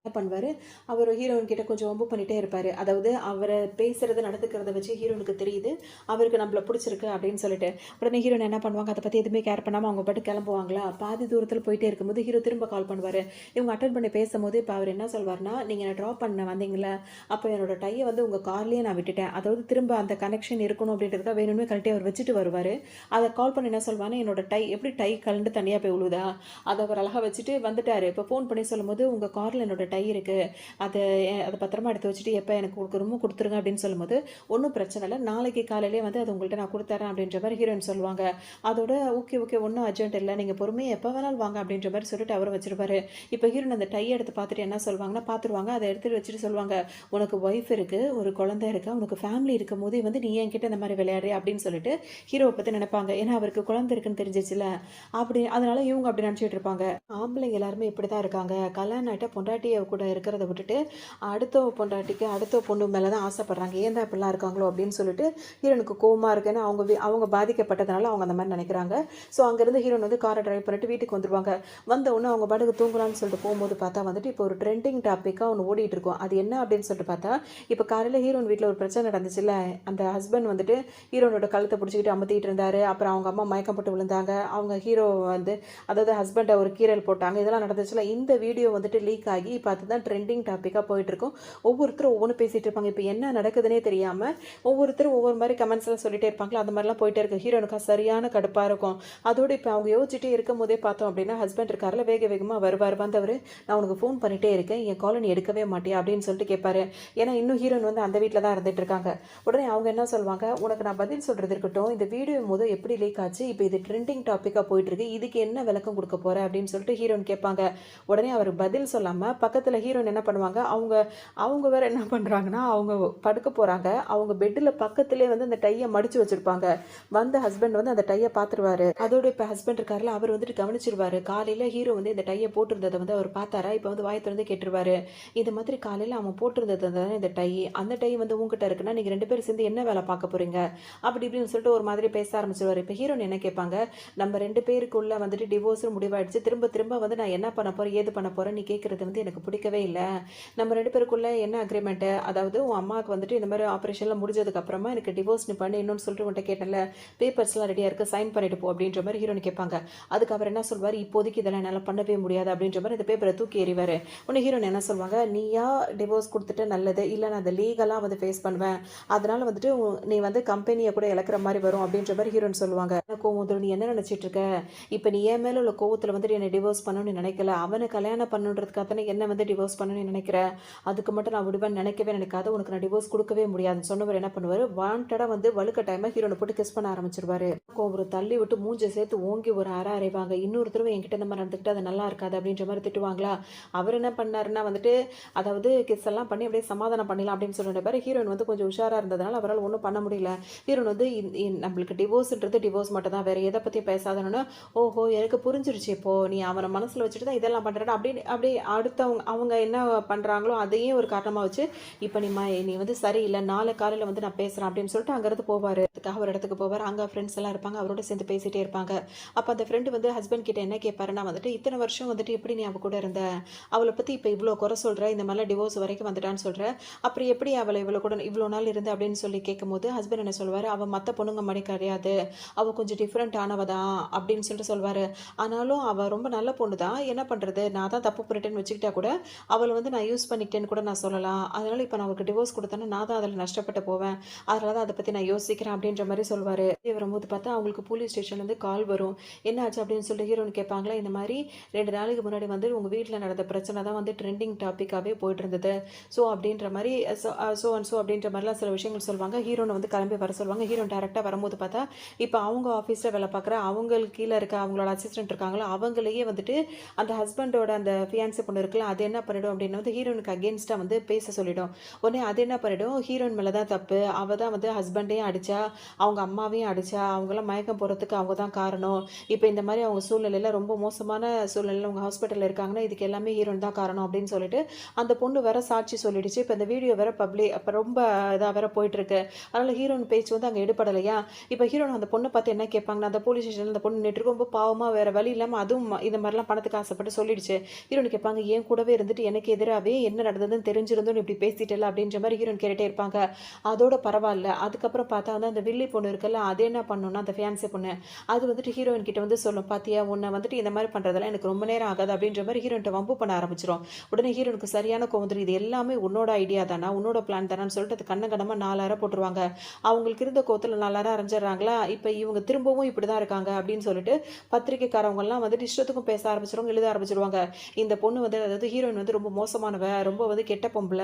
என்ன பண்ணுவார், அவர் ஹீரோயின் கிட்ட கொஞ்சம் வம்பு பண்ணிகிட்டே இருப்பார். அதாவது அவரை பேசுகிறது நடந்துக்கிறத வச்சு ஹீரோனுக்கு தெரியுது அவருக்கு நம்மள பிடிச்சிருக்கு அப்படின்னு சொல்லிட்டு. உடனே ஹீரோயின் என்ன பண்ணுவாங்க, அதை பற்றி எதுவுமே கேர் பண்ணாமல் அவங்க பாட்டு கிளம்புவாங்களா. பாதி தூரத்தில் போயிட்டே இருக்கும்போது ஹீரோ திரும்ப கால் பண்ணுவார். இவங்க அட்டன் பண்ணி பேசும்போது இப்போ அவர் என்ன சொல்வார்னா, நீங்கள் என்னை ட்ராப் பண்ண வந்தீங்களா, அப்போ என்னோட டையை வந்து உங்கள் கார்லேயே நான் விட்டுட்டேன். அதாவது திரும்ப அந்த கனெக்ஷன் இருக்கணும் அப்படின்றதுக்காக வேணும்னே கழட்டி அவர் வச்சுட்டு வருவார். அதை கால் பண்ணி என்ன சொல்வானா, என்னோட டை எப்படி டை கலண்டு தனியாக போய் விழுதா, அதை அவர் அழகாக வச்சுட்டு வந்துட்டார். இப்போ ஃபோன் பண்ணி சொல்லும்போது உங்கள் காரில் என்னோட டை இருக்குது, அதை பத்திரமா எடுத்து வச்சுட்டு எப்போ எனக்கு கொடுக்குறமோ கொடுத்துருங்க அப்படின்னு சொல்லும்போது, ஒன்றும் பிரச்சனை இல்லை, நாளைக்கு காலையிலே வந்து அது உங்கள்கிட்ட நான் கொடுத்துறேன் அப்படின்ற மாதிரி ஹீரோயின் சொல்லுவாங்க. அதோட ஓகே ஓகே ஒன்றும் அர்ஜென்ட் இல்லை, நீங்கள் பொறுமையாக எப்போ வேணாலும் வாங்க அப்படின்ற மாதிரி சொல்லிட்டு அவரை வச்சிருப்பாரு. இப்போ ஹீரோயின் அந்த டையை எடுத்து பார்த்துட்டு என்ன சொல்லுவாங்கன்னா, பார்த்துருவாங்க, அதை எடுத்துகிட்டு வச்சுட்டு சொல்லுவாங்க, உனக்கு ஒய்ஃப் இருக்குது, ஒரு குழந்தை இருக்கா, உனக்கு ஃபேமிலி இருக்கும் போதே வந்து நீ என்கிட்ட இந்த மாதிரி விளையாடுறே அப்படின்னு சொல்லிட்டு ஹீரோவை பற்றி நினைப்பாங்க. ஏன்னா அவருக்கு குழந்தை இருக்குன்னு தெரிஞ்சிச்சுல, அப்படி அதனால இவங்க அப்படி நினச்சிட்டு இருப்பாங்க. ஆம்பளைங்க எல்லாருமே இப்படி தான் இருக்காங்க. கல்யாணம் ஆகிட்ட பொண்டாட்டியை கூட இருக்கிறத விட்டுட்டு அடுத்த பொண்டாட்டிக்கு அடுத்த பொண்ணு மேலே தான் ஆசைப்படுறாங்க. ஏன் தான் இப்படிலாம் இருக்காங்களோ அப்படின்னு சொல்லிட்டு ஹீரோனுக்கு கோவமாக இருக்குன்னு அவங்க பாதிக்கப்பட்டதுனால அவங்க அந்த மாதிரி நினைக்கிறாங்க. ஸோ அங்கேருந்து ஹீரோன் வந்து காரை டிரைவ் பண்ணிட்டு வீட்டுக்கு வந்துடுவாங்க. வந்த உடனே அவங்க பாட்டுக்கு தூங்கலான்னு சொல்லிட்டு போகும்போது பார்த்தா வந்துட்டு இப்போ ஒரு ட்ரெண்டிங் டாப்பிக்காக ஒன்று ஓடிட்டு இருக்கும். அது என்ன அப்படின்னு சொல்லிட்டு பார்த்தா, இப்போ காலையில் ஹீரோன் வீட்டில் ஒரு பிரச்சனை நடந்துச்சுல்ல, அந்த ஹஸ்பண்ட் வந்துட்டு ஹீரோனோட கழுத்தை பிடிச்சிக்கிட்டு அமர்த்திட்டு இருந்தாரு. அப்புறம் அவங்க அம்மா மயக்கம் போட்டு விழுந்தாங்க. அவங்க ஹீரோ வந்து அதாவது ஹஸ்பண்டை ஒரு கீரல் போட்டாங்க. இதெல்லாம் நடந்துச்சுல. இந்த வீடியோ வந்துட்டு லீக் ஆகி இப்போ அதுதான் ட்ரெண்டிங் டாப்பிக்காக போயிட்டுருக்கும். ஒவ்வொருத்தரும் ஒவ்வொன்று பேசிகிட்டு இருப்பாங்க. இப்போ என்ன நடக்குதுன்னே தெரியாமல் ஒவ்வொருத்தரும் ஒவ்வொரு மாதிரி கமெண்ட்ஸ்லாம் சொல்லிட்டே இருப்பாங்களா, அந்த மாதிரிலாம் போயிட்டே இருக்கு. ஹீரோனுக்கா சரியான கடுப்பாக இருக்கும். அதோடு இப்போ அவங்க யோசிச்சுட்டே இருக்கும் போதே பார்த்தோம் அப்படின்னா, ஹஸ்பண்ட் இருக்காரில் வேக வேகமாக வருவார். வந்தவர், நான் உனக்கு ஃபோன் பண்ணிகிட்டே இருக்கேன், என் காலை நீ எடுக்கவே மாட்டியா அப்படின்னு சொல்லிட்டு கேட்பாரு. ஏன்னா இன்னும் ஹீரோன் வந்து அந்த வீட்டில் தான் இருந்துட்டு இருக்காங்க. உடனே அவங்க என்ன சொல்லுவாங்க, உனக்கு நான் பதில் சொல்கிறது இருக்கட்டும், இந்த வீடியோ போது எப்படி லீக் ஆச்சு, இப்போ இது ட்ரெண்டிங் டாப்பிக்காக போயிட்டுருக்கு, இதுக்கு என்ன விளக்கம் கொடுக்க போகிற அப்படின்னு சொல்லிட்டு ஹீரோன் கேட்பாங்க. உடனே அவர் பதில் சொல்லாமல் பக்கத்தில் ஹீரோன் என்ன பண்ணுவாங்க, அவங்க அவங்க வேறு என்ன பண்ணுறாங்கன்னா, அவங்க படுக்க போகிறாங்க, அவங்க பெட்டில் பக்கத்துலேயே வந்து அந்த டையை மடித்து வச்சுருப்பாங்க. வந்த ஹஸ்பண்ட் வந்து அந்த டையை பார்த்துருவாரு. அதோட இப்போ ஹஸ்பண்ட் இருக்காருல, அவர் வந்துட்டு கவனிச்சிருவாரு. காலையில் ஹீரோ வந்து இந்த டையை போட்டிருந்ததை வந்து அவர் பார்த்தாரா, இப்போ வந்து வாயை திறந்து கேட்டுருவாரு. இது மாதிரி காலையில் அவன் போட்டிருந்தது தானே இந்த டை, அந்த டை வந்து உங்ககிட்ட இருக்குன்னா நீங்கள் 2 பேரும் சேர்ந்து என்ன வேலை பார்க்க போகிறீங்க அப்படி இப்படின்னு சொல்லிட்டு ஒரு மாதிரி பேச ஆரம்பிச்சிருவாரு. இப்போ ஹீரோன் என்ன கேட்பாங்க, நம்ம 2 பேருக்குள்ள வந்துட்டு டிவோர்ஸும் முடிவாயிடுச்சு, திரும்ப திரும்ப வந்து நான் என்ன பண்ண போகிறேன் ஏது பண்ண போகிறேன் நீ கேட்குறது வந்து எனக்கு பிடிக்கவே இல்லை. நம்ம 2 பேருக்குள்ள என்ன அக்ரிமெண்ட்டு, அதாவது உன் அம்மாவுக்கு வந்துட்டு இந்த மாதிரி ஆப்ரேஷன்லாம் முடிஞ்சதுக்கு அப்புறமா எனக்கு டிவோர்ஸ் நீ பண்ணி இன்னொன்னு சொல்லிட்டு உன்ட்ட கேட்டல, பேப்பர்ஸ்லாம் ரெடியாக இருக்குது, சைன் பண்ணிட்டு போ அப்படின்ற மாதிரி ஹீரோன் கேட்பாங்க. அதுக்கு அவர் என்ன சொல்வார், இப்போதைக்கு இதெல்லாம் என்னால் பண்ணவே முடியாது அப்படின்ற மாதிரி இந்த பேப்பரை தூக்கி எறிவார். உடனே ஹீரோன் என்ன சொல்லுவாங்க, நீயா டிவோர்ஸ் கொடுத்துட்டு நல்லது, இல்லை நான் அதை லீகலாக வந்து ஃபேஸ் பண்ணுவேன், அதனால் வந்துட்டு நீ வந்து கம்பெனியை கூட இழக்கிற மாதிரி வரும் அப்படின்ற மாதிரி ஹீரோன் சொல்லுவாங்க. கோவத்தில் நீ என்ன நினச்சிட்டு இருக்க, இப்போ நீ என் மேலே உள்ள கோவத்தில் வந்துட்டு என்னை டிவோர்ஸ் பண்ணணும்னு நினைக்கல, அவனை கல்யாணம் பண்ணுன்றதுக்காக தானே என்ன வந்து டிவோர்ஸ் பண்ணணும்னு நினைக்கிறேன், அதுக்கு மட்டும் நான் விடுவேன் நினைக்கவே நினைக்காத, உனக்கு நான் டிவோர்ஸ் கொடுக்கவே முடியாதுன்னு சொன்னவர் என்ன பண்ணுவார், வாண்டடாக வந்து வழுக்க டைமாக ஹீரோனை போட்டு கிஸ் பண்ண ஆரம்பிச்சிருவாரு. ஒரு தள்ளி விட்டு மூஞ்சை சேர்த்து ஓங்கி ஒரு அரை அரைவாங்க. இன்னொரு தடவை என்கிட்ட இந்த மாதிரி நடந்துக்கிட்டு அது நல்லா இருக்காது அப்படின்ற மாதிரி திட்டுவாங்களா. அவர் என்ன பண்ணாருன்னா வந்துட்டு, அதாவது கிஸ் எல்லாம் பண்ணி அப்படியே சமாதானம் பண்ணிடலாம் அப்படின்னு சொல்லிட்டு பாரு. ஹீரோயின் வந்து கொஞ்சம் உஷாராக இருந்ததுனால அவரால் ஒன்றும் பண்ண முடியல. ஹீரோன் வந்து நம்மளுக்கு டிவோர்ஸ்ன்றது டிவோர்ஸ் மட்டும் தான், வேறு எதை பற்றி பேசாதன்னு. ஓஹோ எனக்கு புரிஞ்சிருச்சு, இப்போ நீ அவனை மனசில் வச்சுட்டு தான் இதெல்லாம் பண்ணுறா அப்படின்னு அப்படியே அடுத்தவங்க அவங்க என்ன பண்ணுறாங்களோ அதையும் ஒரு காரணமாக வச்சு, இப்போ நீ வந்து சரியில்லை, நாளை காலையில் வந்து நான் பேசுகிறேன் அப்படின்னு சொல்லிட்டு அங்கேருந்து போவார். அதுக்காக ஒரு இடத்துக்கு போவார். அங்கே ஃப்ரெண்ட்ஸ் எல்லாம் இருப்பாங்க, அவரோட சேர்ந்து பேசிகிட்டே இருப்பாங்க. அப்போ அந்த ஃப்ரெண்டு வந்து ஹஸ்பண்ட் கிட்ட என்ன கேட்பாருன்னா வந்துட்டு, இத்தனை வருஷம் வந்துட்டு எப்படி நீ அவ கூட இருந்த, அவளை பற்றி இப்போ இவ்வளோ குறை சொல்கிற, இந்த மாதிரிலாம் டிவோர்ஸ் வரைக்கும் வந்துட்டான்னு சொல்கிற, அப்புறம் எப்படி அவளை இவ்வளோ நாள் இருந்து அப்படின்னு சொல்லி கேட்கும்போது ஹஸ்பண்ட் என்ன சொல்வார், அவள் மற்ற பொண்ணுங்க மாதிரி கிடையாது, அவள் கொஞ்சம் டிஃப்ரெண்ட் ஆனவ தான் அப்படின்னு சொல்லிட்டு சொல்வார். ஆனாலும் அவள் ரொம்ப நல்ல பொண்ணு தான், என்ன பண்ணுறது, நான் தான் தப்பு பண்ணிட்டேன்னு வச்சுக்கிட்டா கூட அவளை வந்து நான் யூஸ் பண்ணிக்கிட்டேன்னு கூட நான் சொல்லலாம், அதனால் இப்போ நான் அவளுக்கு டிவோர்ஸ் கொடுத்தேன்னா நான் தான் அதில் நஷ்டப்பட்டு போவேன், அதனால தான் அதை பற்றி நான் யோசிக்கிறேன் அப்படின்ற மாதிரி சொல்வார். வரும்போது பார்த்தா அவங்களுக்கு போலீஸ் ஸ்டேஷன்லேருந்து கால் வரும். என்ன ஆச்சு அப்படின்னு சொல்லிட்டு ஹீரோன்னு கேட்பாங்களா, இந்த மாதிரி 2 நாளைக்கு முன்னாடி வந்து உங்கள் வீட்டில் நடந்த பிரச்சனை தான் வந்து ட்ரெண்டிங் டாப்பிக்காகவே போயிட்டு இருந்தது, ஸோ அப்படின்ற மாதிரி ஸோ அப்படின்ற மாதிரிலாம் சில விஷயங்கள் சொல்லுவாங்க. ஹீரோனை வந்து கிளம்பி வர சொல்லுவாங்க. ஹீரோன் டேரெக்டாக வரும்போது பார்த்தா இப்போ அவங்க ஆஃபீஸில் வேலை பார்க்குற அவங்களுக்கு கீழே இருக்க அவங்களோட அசிஸ்டன்ட் இருக்காங்களோ அவங்களையே வந்துட்டு அந்த ஹஸ்பண்டோட அந்த ஃபியான்சி பொண்ணு இருக்குல்ல, அது என்ன பண்ணிடும் அப்படின்னா வந்து ஹீரோனுக்கு அகேன்ஸ்டாக வந்து பேச சொல்லிடும். உடனே அது என்ன பண்ணிடும், ஹீரோயின் மேலே தான் தப்பு, அவள் தான் வந்து ஹஸ்பண்டையும் அடித்தா, அவங்க அம்மாவையும் அடித்தா, அவங்களாம் மயக்கம் போகிறதுக்கு அவங்க தான் காரணம், இப்போ இந்த மாதிரி அவங்க சூழ்நிலையில் ரொம்ப மோசமான சூழ்நிலையில் அவங்க ஹாஸ்பிட்டலில் இருக்காங்கன்னா இதுக்கு எல்லாமே ஹீரோயின் தான் காரணம் அப்படின்னு சொல்லிட்டு அந்த பொண்ணு வேற சாட்சி சொல்லிடுச்சு. இப்போ இந்த வீடியோ வேற அப்போ ரொம்ப இதாக வேற போயிட்டுருக்கு. அதனால் ஹீரோயின் பேச்சு வந்து அங்கே எடுப்படலையா. இப்போ ஹீரோன் அந்த பொண்ணை பார்த்து என்ன கேட்பாங்கன்னா, அந்த போலீஸ் ஸ்டேஷனில் அந்த பொண்ணு நின்று ரொம்ப பாவமாக வேறு வழி இல்லாமல் அதுவும் இந்த மாதிரிலாம் பணத்துக்கு ஆசைப்பட்டு சொல்லிடுச்சு. ஹீரோனு கேட்பாங்க, ஏன் கூடவே உண்மையாவே இருந்துட்டு எனக்கு எதிராவே என்ன நடந்ததுன்னு தெரிஞ்சிருந்தும் இப்படி பேசிட்டல அப்படின்ற மாதிரி ஹீரோயின் கேட்டுட்டே இருப்பாங்க. அதோட பரவாயில்ல. அதுக்கப்புறம் பார்த்தா வந்து அந்த வில்லி பொண்ணு இருக்குல்ல, அது என்ன பண்ணும்னா அந்த ஃபியான்சி பொண்ணு, அது வந்துட்டு ஹீரோயின் கிட்ட வந்து சொல்லும். "பாத்தியா உன்ன வந்துட்டு இந்த மாரி பண்றதெல்லாம் எனக்கு ரொம்ப நேரம் ஆகாது" அப்படின்ற மாரி ஹீரோயின்ட்ட வம்பு பண்ண ஆரம்பிச்சுரும். உடனே ஹீரோயினுக்கு சரியான கோவம் வந்துரும். இது எல்லாமே உன்னோட ஐடியா தானா? உன்னோட பிளான் தானான்னு சொல்லிட்டு அது கண்ணங்கண்ணமா 4 அர போட்டுருவாங்க. அவங்களுக்கு இருந்த கோவத்துல 4 அர அரைஞ்சிடுறாங்களா, இப்ப இவங்க திரும்பவும் இப்படிதான் இருக்காங்க அப்படின்னு சொல்லிட்டு பத்திரிக்கைக்காரவங்கலாம் வந்துட்டு இஷ்டத்துக்கும் பேச ஆரம்பிச்சுருவாங்க, எழுத ஆரம்பிச்சுருவாங்க. இந்த பொண்ணு வந்து அதாவது ஹீரோயின் வந்து ரொம்ப மோசமானவ, ரொம்ப வந்து கெட்ட பொம்பள,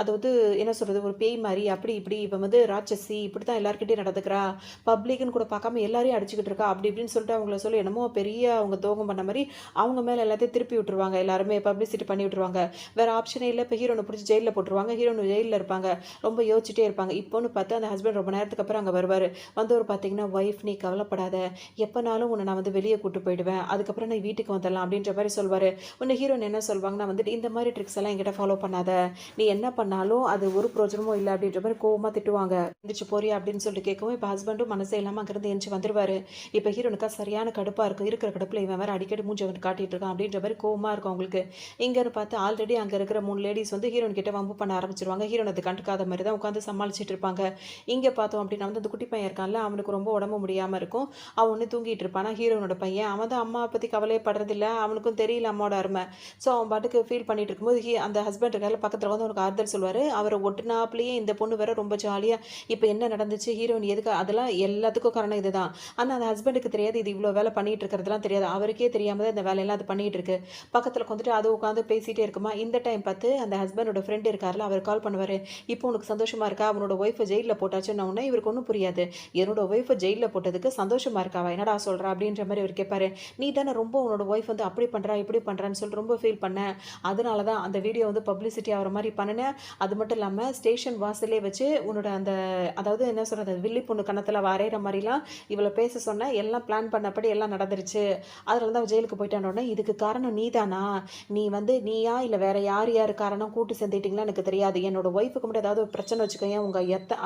அதாவது என்ன சொல்றது ஒரு பேய் மாரி அப்படி இப்படி, இவ வந்து ராட்சசி, இப்படித்தான் எல்லார்கிட்டயும் நடந்துக்கிறா, பப்ளிக்ன்னு கூட பார்க்காம எல்லாரையும் அடிச்சுக்கிட்டு இருக்கா, அப்படி இப்படின்னு சொல்லிட்டு அவங்கள சொல்லி என்னமோ பெரிய அவங்க துரோகம் பண்ண மாரி அவங்க மேல எல்லாத்தையும் திருப்பி விட்டுருவாங்க. எல்லாருமே பப்ளிசிட்டி பண்ணி விட்டுருவாங்க. வேற ஆப்ஷனே இல்ல. இப்ப ஹீரோன புடிச்சு ஜெயில்ல போட்டுருவாங்க. ஹீரோயின் ஜெயில்ல இருப்பாங்க. ரொம்ப யோசிச்சுட்டே இருப்பாங்க. இப்போன்னு பார்த்து அந்த ஹஸ்பண்ட் ரொம்ப நேரத்துக்கு அப்புறம் அங்க வருவாரு. வந்தவரு பார்த்தீங்கன்னா, "ஒய்ஃப் நீ கவலைப்படாத. எப்பனாலும் உன்ன நான் வந்து வெளிய கூட்டு போயிடுவேன். அதுக்கப்புறம் நீ வீட்டுக்கு வந்துடலாம்" அப்படின்ற மாரி சொல்வாரு. உடனே ஹீரோயின் என்ன சொல்வாங்கன்னா வந்துட்டு, "இந்த மாரி ட்ரிக்ஸ் எல்லாம் என்கிட்ட ஃபாலோ பண்ணாத. நீ என்ன பண்ணாலும் அது ஒரு பிரயோஜனமும் இல்ல" அப்படின்ற மாரி கோவமா திட்டுவாங்க. "எந்திரிச்சு போறியா?" அப்படின்னு சொல்லிட்டு கேட்கவும், இப்ப ஹஸ்பண்டும் மனசே இல்லாம அங்கிருந்து எந்திரிச்சு வந்துருவாரு. இப்ப ஹீரோனுக்கா சரியான கடுப்பா இருக்கும். இருக்கிற கடுப்புல இவன் வேற அடிக்கடி மூஞ்ச வந்து காட்டிட்டு இருக்கான் அப்படின்ற மாரி கோவமா இருக்கும் அவங்களுக்கு. இங்கன்னு பார்த்து ஆல்ரெடி அங்க இருக்கிற 3 லேடீஸ் வந்து ஹீரோயின் கிட்ட வம்பு பண்ண ஆரம்பிச்சுருவாங்க. ஹீரோயின் அத கண்டுக்காத மாரி தான் உட்காந்து சமாளிச்சுட்டு இருப்பாங்க. இங்க பார்த்தோம் அப்படின்னா வந்து அந்த குட்டி பையன் இருக்கான்ல, அவனுக்கு ரொம்ப உடம்பு முடியாம இருக்கும். அவன் ஒண்ணு தூங்கிட்டு இருப்பான். ஆனா ஹீரோயினோட பையன், அவன் தான் அம்மாவ பத்தி கவலையே படுறதில்ல. அவனுக்கும் தெரியல அம்மாவோட அரும. ஸோ அவன் பாட்டுக்கு ஃபீல் பண்ணிட்டு இருக்கும்போது, அந்த ஹஸ்பண்ட் இருக்கார்ல பக்கத்துல வந்து அவனுக்கு ஆறுதல் சொல்லுவாரு. அவர ஒட்டுனாப்லயே இந்த பொண்ணு வேற ரொம்ப ஜாலியா, இப்ப என்ன நடந்துச்சு, ஹீரோயின் எதுக்கு அதெல்லாம் எல்லாத்துக்கும் காரணம் இதுதான். ஆனா அந்த ஹஸ்பண்டுக்கு தெரியாது. இது இவ்ளோ வேலை பண்ணிட்டு இருக்கிறதெல்லாம் தெரியாது. அவருக்கே தெரியாம தான் இந்த வேலையெல்லாம் அது பண்ணிட்டு இருக்கு. பக்கத்துல உட்காந்துட்டு அது உட்காந்து பேசிட்டே இருக்குமா. இந்த டைம் பார்த்து அந்த ஹஸ்பண்டோட ஃப்ரெண்ட் இருக்கார்ல, அவர் கால் பண்ணுவாரு. "இப்போ உனக்கு சந்தோஷமா இருக்கா? அவனோட ஒய்ஃப ஜெயில்ல போட்டாச்சுன்ன உடனே இவருக்கு ஒண்ணும் புரியாது. என்னோட ஒய்ஃப ஜெயில்ல போட்டதுக்கு சந்தோஷமா இருக்காவா? என்னடா சொல்ற? அப்படின்ற மாரி இவரு கேட்பாரு. "நீ தானே ரொம்ப உன்னோட ஒய்ஃப் வந்து அப்படி பண்றா, இப்படி பண்றான்னு சொல்லிட்டு ரொம்ப ஃபீல் பண்ண. அதனால தான் அந்த வீடியோ வந்து பப்ளிசிட்டி ஆகுற மாரி பண்ணுனேன். அது மட்டும் இல்லாம ஸ்டேஷன் வாசல்லே வச்சு உன்னோட அந்த அதாவது என்ன சொல்றது, வில்லி பொண்ணு கன்னத்துல வரையற மாரிலாம் இவள பேச சொன்னேன். எல்லாம் பிளான் பண்ணபடி எல்லாம் நடந்துருச்சு. அதனால தான் அவ ஜெயிலுக்கு போயிட்டான உடனே, இதுக்கு காரணம் நீ தானா? நீ வந்து நீயா இல்ல வேற யார் காரணம் கூட்டு சேர்ந்துட்டீங்களா எனக்கு தெரியாது. என்னோட ஒய்ஃப்க்கு மட்டும் ஏதாவது ஒரு பிரச்சனை வச்சுக்கோயேன், உங்க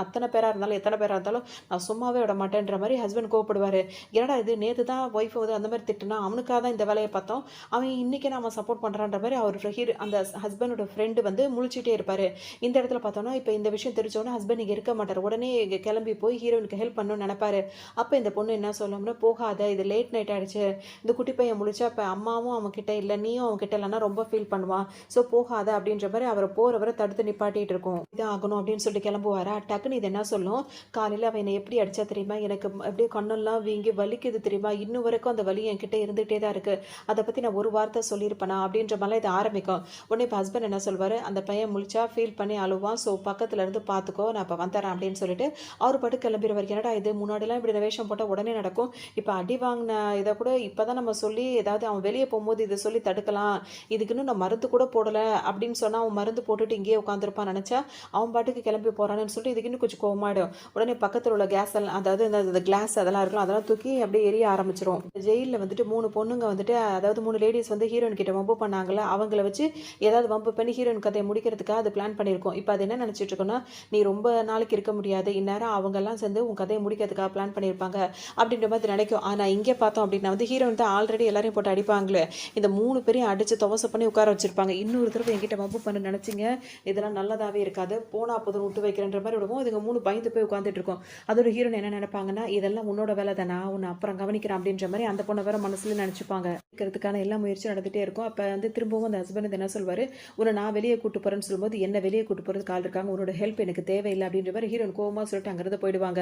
அத்தன பேரா இருந்தாலும், எத்தன பேரா இருந்தாலும் நான் சும்மாவே விட மாட்டேன்ற மாரி ஹஸ்பண்ட் கோவப்படுவாரு. என்னடா இது நேத்து தான் ஒய்ஃப் வந்து அந்த மாரி திட்டுனா, அவனுக்காக தான் இந்த வேலைய பார்த்தோம். அவன் இன்னைக்கு நாம சப்போர்ட் பண்றான்ற மாரி அவர் அந்த ஹஸ்பண்டோட ஃப்ரெண்ட் வந்து முழிச்சிட்டே இருப்பாரு. இந்த இடத்துல பார்த்தோம்னா, இப்ப இந்த விஷயம் தெரிஞ்ச உடனே ஹஸ்பண்ட் இங்க இருக்க மாட்டாரு. உடனே இங்க கிளம்பி போய் ஹீரோயினுக்கு ஹெல்ப் பண்ணணும்னு நெனைப்பாரு. அப்ப இந்த பொண்ணு என்ன சொல்லும்னா, "போகாத, இது லேட் நைட் ஆயிடுச்சு. இந்த குட்டி பையன் முழிச்சா அப்ப அம்மாவும் அவன் கிட்ட இல்ல, நீயும் அவன் கிட்ட இல்லன்னா ரொம்ப ஃபீல் பண்ணுவான். ஸோ போகாத" அப்படின்ற மாரி அவர போறவர தடுத்து நிப்பாட்டிட்டு இருக்கும். இதான் ஆகணும் அப்படின்னு சொல்லிட்டு கிளம்புவாரா, டக்குன்னு இது என்ன சொல்லும், "காலையில அவ என்ன எப்படி அடிச்சா தெரியுமா? எனக்கு அப்படியே கண்ணெல்லாம் வீங்கி வலிக்குது தெரியுமா? இன்னும் வரைக்கும் அந்த வலி என்கிட்ட இருந்துட்டே தான் இருக்கு. அத பத்தி நான் ஒரு வார்த்தை சொல்லியிருப்பேனா?" அப்படின்ற மாரிலாம் இது ஆரம்பிக்கும். உடனே இப்ப ஹஸ்பண்ட் என்ன சொல்வாரு, "அந்த பையன் முழிச்சா ஃபீல் பண்ணி அழுவான். ஸோ பக்கத்துல இருந்து பார்த்துக்கோ. நான் இப்ப வந்துர்றேன்" அப்படின்னு சொல்லிட்டு அவரு பாட்டுக்கு கிளம்பிருவாரு. என்னடா இது முன்னாடிலாம் இப்படி இந்த வேஷம் போட்டா உடனே நடக்கும். இப்ப அடி வாங்கின இத கூட இப்பதான் நம்ம சொல்லி ஏதாவது அவன் வெளிய போம்போது இத சொல்லி தடுக்கலாம். இதுக்கு இன்னும் நான் மருந்து கூட போடல அப்படின்னு சொன்னா, அவன் மருந்து போட்டுட்டு இங்கேயே உட்காந்துருப்பான்னு நெனச்சா, அவன் பாட்டுக்கு கிளம்பி போறானேன்னு சொல்லிட்டு இதுக்கு இன்னும் கொஞ்சம் கோவமாயிடும். உடனே பக்கத்துல உள்ள கேஸ் எல்லாம் அதாவது இந்த கிளாஸ் அதெல்லாம் இருக்குல்ல, அதெல்லாம் தூக்கி அப்படியே எரிய ஆரம்பிச்சுரும். ஜெயில்ல வந்துட்டு 3 பொண்ணுங்க வந்துட்டு அதாவது 3 லேடீஸ் வந்து ஹீரோயின் கிட்ட வம்பு பண்ணாங்கல்ல, அவங்கள வச்சு ஏதாவது வம்பு பண்ணி ஹீரோயின் கதைய முடிக்கிறதுக்காக அது பிளான் பண்ணியிருக்கும். இப்ப அது என்ன நெனச்சிட்டு இருக்குன்னா, நீ ரொம்ப நாளைக்கு இருக்க முடியாது. இந்நேரம் அவங்கலாம் சேர்ந்து உன் கதைய முடிக்கிறதுக்காக பிளான் பண்ணியிருப்பாங்க. அப்படின்ற மாதிரி நினைக்கும். ஆனா இங்க பார்த்தோம் அப்படின்னா வந்து ஹீரோயின் தான் ஆல்ரெடி எல்லாரையும் போட்டு அடிப்பாங்களே. இந்த 3 பேரையும் அடிச்சு துவச பண்ணி உட்கார வச்சிருப்பாங்க. இன்னொரு தடவ என்கிட்ட வம்பு பண்ண நினைச்சீங்க. இதெல்லாம் நல்லதாவே இருக்காது. போனா போதும் விட்டு வைக்கிறேன்ற மாரி விடுவோம். இதுங்க 3 பயந்து போய் உட்கார்ந்துட்டு இருக்கும். அதோட ஹீரோயின் என்ன நினைப்பாங்கன்னா, இதெல்லாம் உன்னோட வேலை தானா? உன்ன அப்புறம் கவனிக்கிறேன் அப்படின்ற மாரி அந்த பொண்ண வேற மனசுல நினைச்சுப்பாங்க. இருக்கிறதுக்கான எல்லா முயற்சியும் நடந்துட்டே இருக்கும். அப்ப வந்து திரும்பவும் அந்த ஹஸ்பண்ட் என்ன சொல்வாரு, உன்ன நான் வெளிய கூட்டு போறேன்னு சொல்லும்போது, என்ன வெளிய கூட்டு போறதுக்கு ஆள் இருக்காங்க. உன்னோட ஹெல்ப் எனக்கு தேவையில்ல அப்படின்ற மாரி ஹீரோயின் கோவமா சொல்லிட்டு அங்கிருந்து போயிடுவாங்க.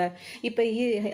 இப்ப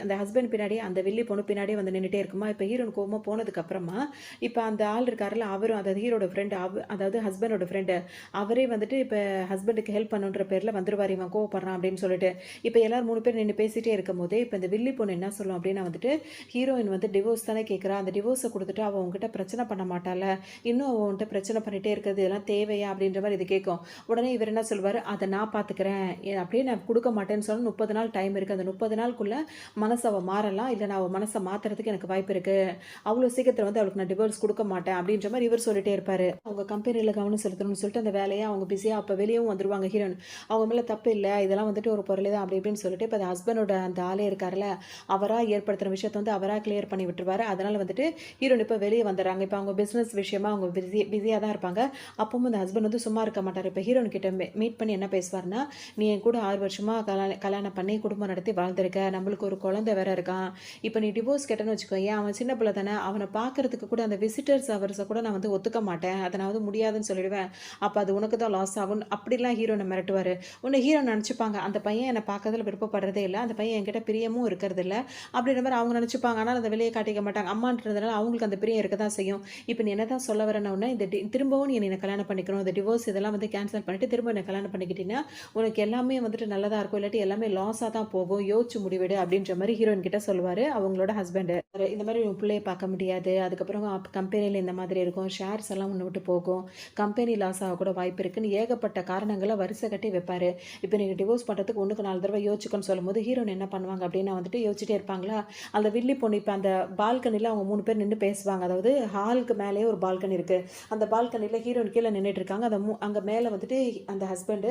அந்த ஹஸ்பண்ட் பின்னாடியே அந்த வில்லி பொண்ணு பின்னாடியே வந்து நின்னுட்டே இருக்குமா. இப்ப ஹீரோயின் கோவமா போனதுக்கு அப்புறமா, இப்ப அந்த ஆள் இருக்காருல்ல, அவரும் அதாவது ஹீரோட ஃப்ரெண்ட் அதாவது ஹஸ்பண்டோட ஃப்ரெண்டு அவரே வந்துட்டு இப்ப ஹஸ்பண்டுக்கு ஹெல்ப் பண்ணுன்ற பேர்ல வந்துருவாரு. இவன் கோவப்படுறான் அப்படின்னு சொல்லிட்டு. இப்ப எல்லாரும் 3 பேர் நின்னு பேசிட்டே இருக்கும்போதே, இப்ப இந்த வில்லி பொண்ணு என்ன சொல்லும் அப்படின்னா வந்துட்டு, ஹீரோயின் வந்து டிவோர்ஸ் தானே கேட்கிறா. அந்த டிவோர்ஸ குடுத்துட்டு அவ உன்கிட்ட பிரச்சனை பண்ண மாட்டாள. இன்னும் அவ உன்கிட்ட பிரச்சனை பண்ணிட்டே இருக்கிறது இதெல்லாம் தேவையா? அப்படின்ற மாரி இது கேட்கும். உடனே இவர் என்ன சொல்வாரு, அத நான் பார்த்துக்கிறேன். அப்படியே நான் குடுக்க மாட்டேன்னு சொன்னா 30 நாள் டைம் இருக்கு. அந்த 30 நாளுக்குள்ள மனசு அவ மாறலாம். இல்ல நான் அவ மனச மாத்துறதுக்கு எனக்கு வாய்ப்பு இருக்கு. அவ்வளோ சீக்கிரத்துல வந்து அவளுக்கு நான் டிவோர்ஸ் குடுக்க மாட்டேன் அப்படின்ற மாரி இவர் சொல்லிட்டே இருப்பாரு. அவங்க கம்பெனில கவனம் செலுத்தணும்னு சொல்லிட்டு அந்த வேலைய அவங்க பிஸியா அப்ப வெளியவும் வந்துருவாங்க ஹீரோயின். அவங்க மேல தப்பு இல்ல. இதெல்லாம் வந்துட்டு ஒரு பொருளே தான் அப்படி இப்படின்னு சொல்லிட்டு இப்ப அந்த ஹஸ்பண்டோட அந்த ஆளே இருக்கார்ல, அவரா ஏற்படுத்துன விஷயத்த வந்து அவரா கிளியர் பண்ணி விட்டுருவாரு. அதனால வந்துட்டு ஹீரோயின் இப்ப வெளிய வந்துர்றாங்க. இப்ப அவங்க பிசினஸ் விஷயமா அவங்க பிஸியா தான் இருப்பாங்க. அப்பவும் அந்த ஹஸ்பண்ட் வந்து சும்மா இருக்க மாட்டாரு. இப்ப ஹீரோயின் கிட்ட மீட் பண்ணி என்ன பேசுவாருன்னா, "நீ என் கூட 6 வருஷமா கல்யாணம் பண்ணி குடும்பம் நடத்தி வாழ்ந்திருக்க. நம்மளுக்கு ஒரு குழந்தை வேற இருக்கான். இப்ப நீ டிவோர்ஸ் கேட்டன்னு வச்சுக்கோயேன், அவன் சின்ன பிள்ளை தானே. அவன பார்க்கறதுக்கு கூட அந்த விசிட்டர்ஸ் ஹவர்ஸ கூட நான் வந்து ஒத்துக்க மாட்டேன். அத நான் வந்து முடியாதுன்னு சொல்லிடுவேன். அப்ப அது உனக்கு தான் லாஸ் ஆகும்." அப்படிலாம் ஹீரோயின மிரட்டுவாரு. உடனே ஹீரோ நெனச்சுப்பாங்க, அந்த பையன் என்ன பார்க்கறதுல விருப்பப்படுறதே இல்ல. அந்த பையன் என்கிட்ட பிரியமும் இருக்கிறதில்ல. அப்படின்ற மாரி அவங்க நெனச்சுப்பாங்க. ஆனா அத வெளிய காட்டிக்க மாட்டாங்க. அம்மான்றதுனால அவங்களுக்கு அந்த பிரியம் இருக்க தான் செய்யும். இப்ப நீ என்னதான் சொல்ல வரேன்ன உடனே, இந்த திரும்பவும் நீ என்ன கல்யாணம் பண்ணிக்கணும். இந்த டிவோர்ஸ் இதெல்லாம் வந்து கேன்சல் பண்ணிட்டு திரும்ப என்ன கல்யாணம் பண்ணிக்கிட்டீன்னா, உனக்கு எல்லாமே வந்துட்டு நல்லதா இருக்கும். இல்லாட்டி எல்லாமே லாஸா தான் போகும். யோசிச்சு முடிவெடு அப்படின்ற மாரி ஹீரோயின் கிட்ட சொல்லுவாரு அவங்களோட ஹஸ்பண்ட். இந்த மாரி உன் பிள்ளைய பார்க்க முடியாது. அதுக்கப்புறம் கம்பெனில இந்த மாதிரி இருக்கும். ஷேர்ஸ் எல்லாம் உன்ன விட்டு போகும். கம்பெனி லாஸ் ஆக கூட வாய்ப்பு இருக்குன்னு ஏகப்பட்ட காரணங்கள வரிசை கட்டி வைப்பாரு. இப்ப நீங்க டிவோர்ஸ் பண்றதுக்கு 1க்கு 4 தடவ யோசிச்சுக்கோன்னு சொல்லும்போது, ஹீரோயின் என்ன பண்ணுவாங்க அப்படின்னா வந்துட்டு யோசிச்சுட்டே இருப்பாங்களா, அந்த வில்லி பொண்ணு இப்ப அந்த பால்கனில அவங்க 3 பேர் நின்னு பேசுவாங்க. அதாவது ஹாலுக்கு மேலேயே ஒரு பால்கனி இருக்கு. அந்த பால்கனில ஹீரோயின் கீழ நின்னுட்டு இருக்காங்க. அங்க மேல வந்துட்டு அந்த ஹஸ்பண்ட்,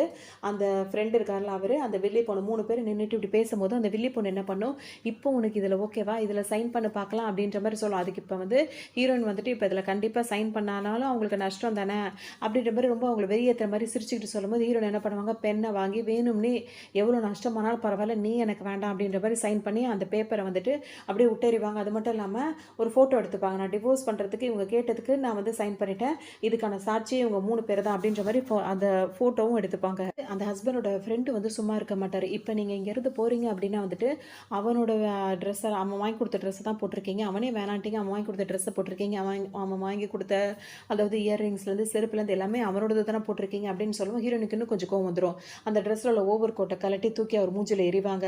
அந்த ஃப்ரெண்ட் இருக்கார்ல அவரு, அந்த வில்லி பொண்ணு 3 பேர் நின்னுட்டு இப்படி பேசும்போது, அந்த வில்லி பொண்ணு என்ன பண்ணும், "இப்போ உனக்கு இதுல ஓகேவா? இதுல சைன் பண்ண பார்க்கலாம்." அப்படின்ற மாரி சொல்லும். அதுக்கு இப்ப வந்து ஹீரோயின் வந்துட்டு, "இப்ப இதுல கண்டிப்பா சைன் பண்ணானாலும் அவங்களுக்கு நஷ்டம் தானே." அப்படின்ற மாரி ரொம்ப அவங்கள வெறியேத்துற மாரி சிரிச்சுக்கிட்டு சொல்லும்போது, ஹீரோயின் என்ன பண்ணுவாங்க, பென்ன வாங்கி வேணும்னே எவ்வளோ நஷ்டமானாலும் பரவாயில்ல, நீ எனக்கு வேண்டாம் அப்படின்ற மாரி சைன் பண்ணி அந்த பேப்பர வந்துட்டு அப்படியே விட்டெறிவாங்க. அது மட்டும் இல்லாம ஒரு ஃபோட்டோ எடுத்துப்பாங்க. நான் டிவோர்ஸ் பண்றதுக்கு இவங்க கேட்டதுக்கு நான் வந்து சைன் பண்ணிட்டேன். இதுக்கான சாட்சி இவங்க 3 பேர் தான் அப்படின்ற மாரி அந்த ஃபோட்டோவும் எடுத்துப்பாங்க. அந்த ஹஸ்பண்டோட ஃப்ரெண்ட் வந்து சும்மா இருக்க மாட்டாரு. இப்ப நீங்க இங்கேருந்து போறீங்க அப்படின்னா வந்துட்டு, அவனோட ட்ரெஸ்ஸ அவன் வாங்கி குடுத்த ட்ரெஸ்ஸ தான் போட்டிருக்கீங்க. அவனே வேணான்ட்டீங்க. அவன் வாங்கி குடுத்த ட்ரெஸ்ஸ போட்டிருக்கீங்க. அவன் வாங்கி குடுத்த அதாவது இயர்ரிங்ஸ்லேருந்து செருப்புலேருந்து எல்லாமே அவனோடது தானே போட்டிருக்கீங்க அப்படின்னு சொல்லவும் ஹீரோனுக்கு இன்னும் கொஞ்சம் கோவம் வந்துரும். அந்த ட்ரெஸ்ல உள்ள ஓவர் கோட்ட கழட்டி தூக்கி அவர் மூஞ்சில எறிவாங்க.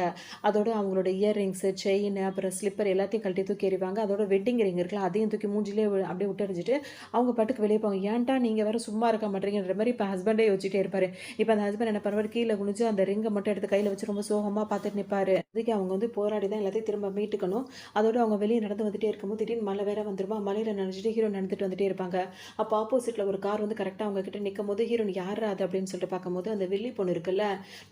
அதோட அவங்களோட இயர்ரிங்ஸு, செயின், அப்புறம் ஸ்லிப்பர் எல்லாத்தையும் கழட்டி தூக்கி எறிவாங்க. அதோட வெட்டிங் ரிங் இருக்குல்ல, அதையும் தூக்கி மூஞ்சிலே அப்படியே விட்டு எறிஞ்சிட்டு அவங்க பாட்டுக்கு வெளிய போவாங்க. ஏன்டா நீங்க வேற சும்மா இருக்க மாட்றீங்கன்ற மாரி இப்ப ஹஸ்பண்டே யோசிச்சுட்டே இருப்பாரு. இப்ப அந்த ஹஸ்பண்ட் என்ன பண்ணுவாரு, கீழ குனிஞ்சு அந்த ரிங்க மட்டும் எடுத்து கையில வச்சு ரொம்ப சோகமா பார்த்துட்டு நிப்பாரு. அதுக்கு அவங்க வந்து போராடி தான் எல்லாத்தையும் திரும்ப மீட்டுக்கணும். அதோட அவங்க வெளிய நடந்து வந்துட்டே இருக்கும்போது திடீர்னு மழை வேற வந்துருமா, மழையில நனைஞ்சுட்டு ஹீரோ நடந்துட்டு வந்துட்டே இருப்பாங்க. அப்ப ஆப்போசிட்ல ஒரு கார் வந்து கரெக்ட்டா அவங்க கிட்ட நிக்கும்போது, ஹீரோயின் யார்ரா அது அப்படின்னு சொல்லிட்டு பார்க்கும்போது, அந்த வில்லி பொண்ணு இருக்குல்ல,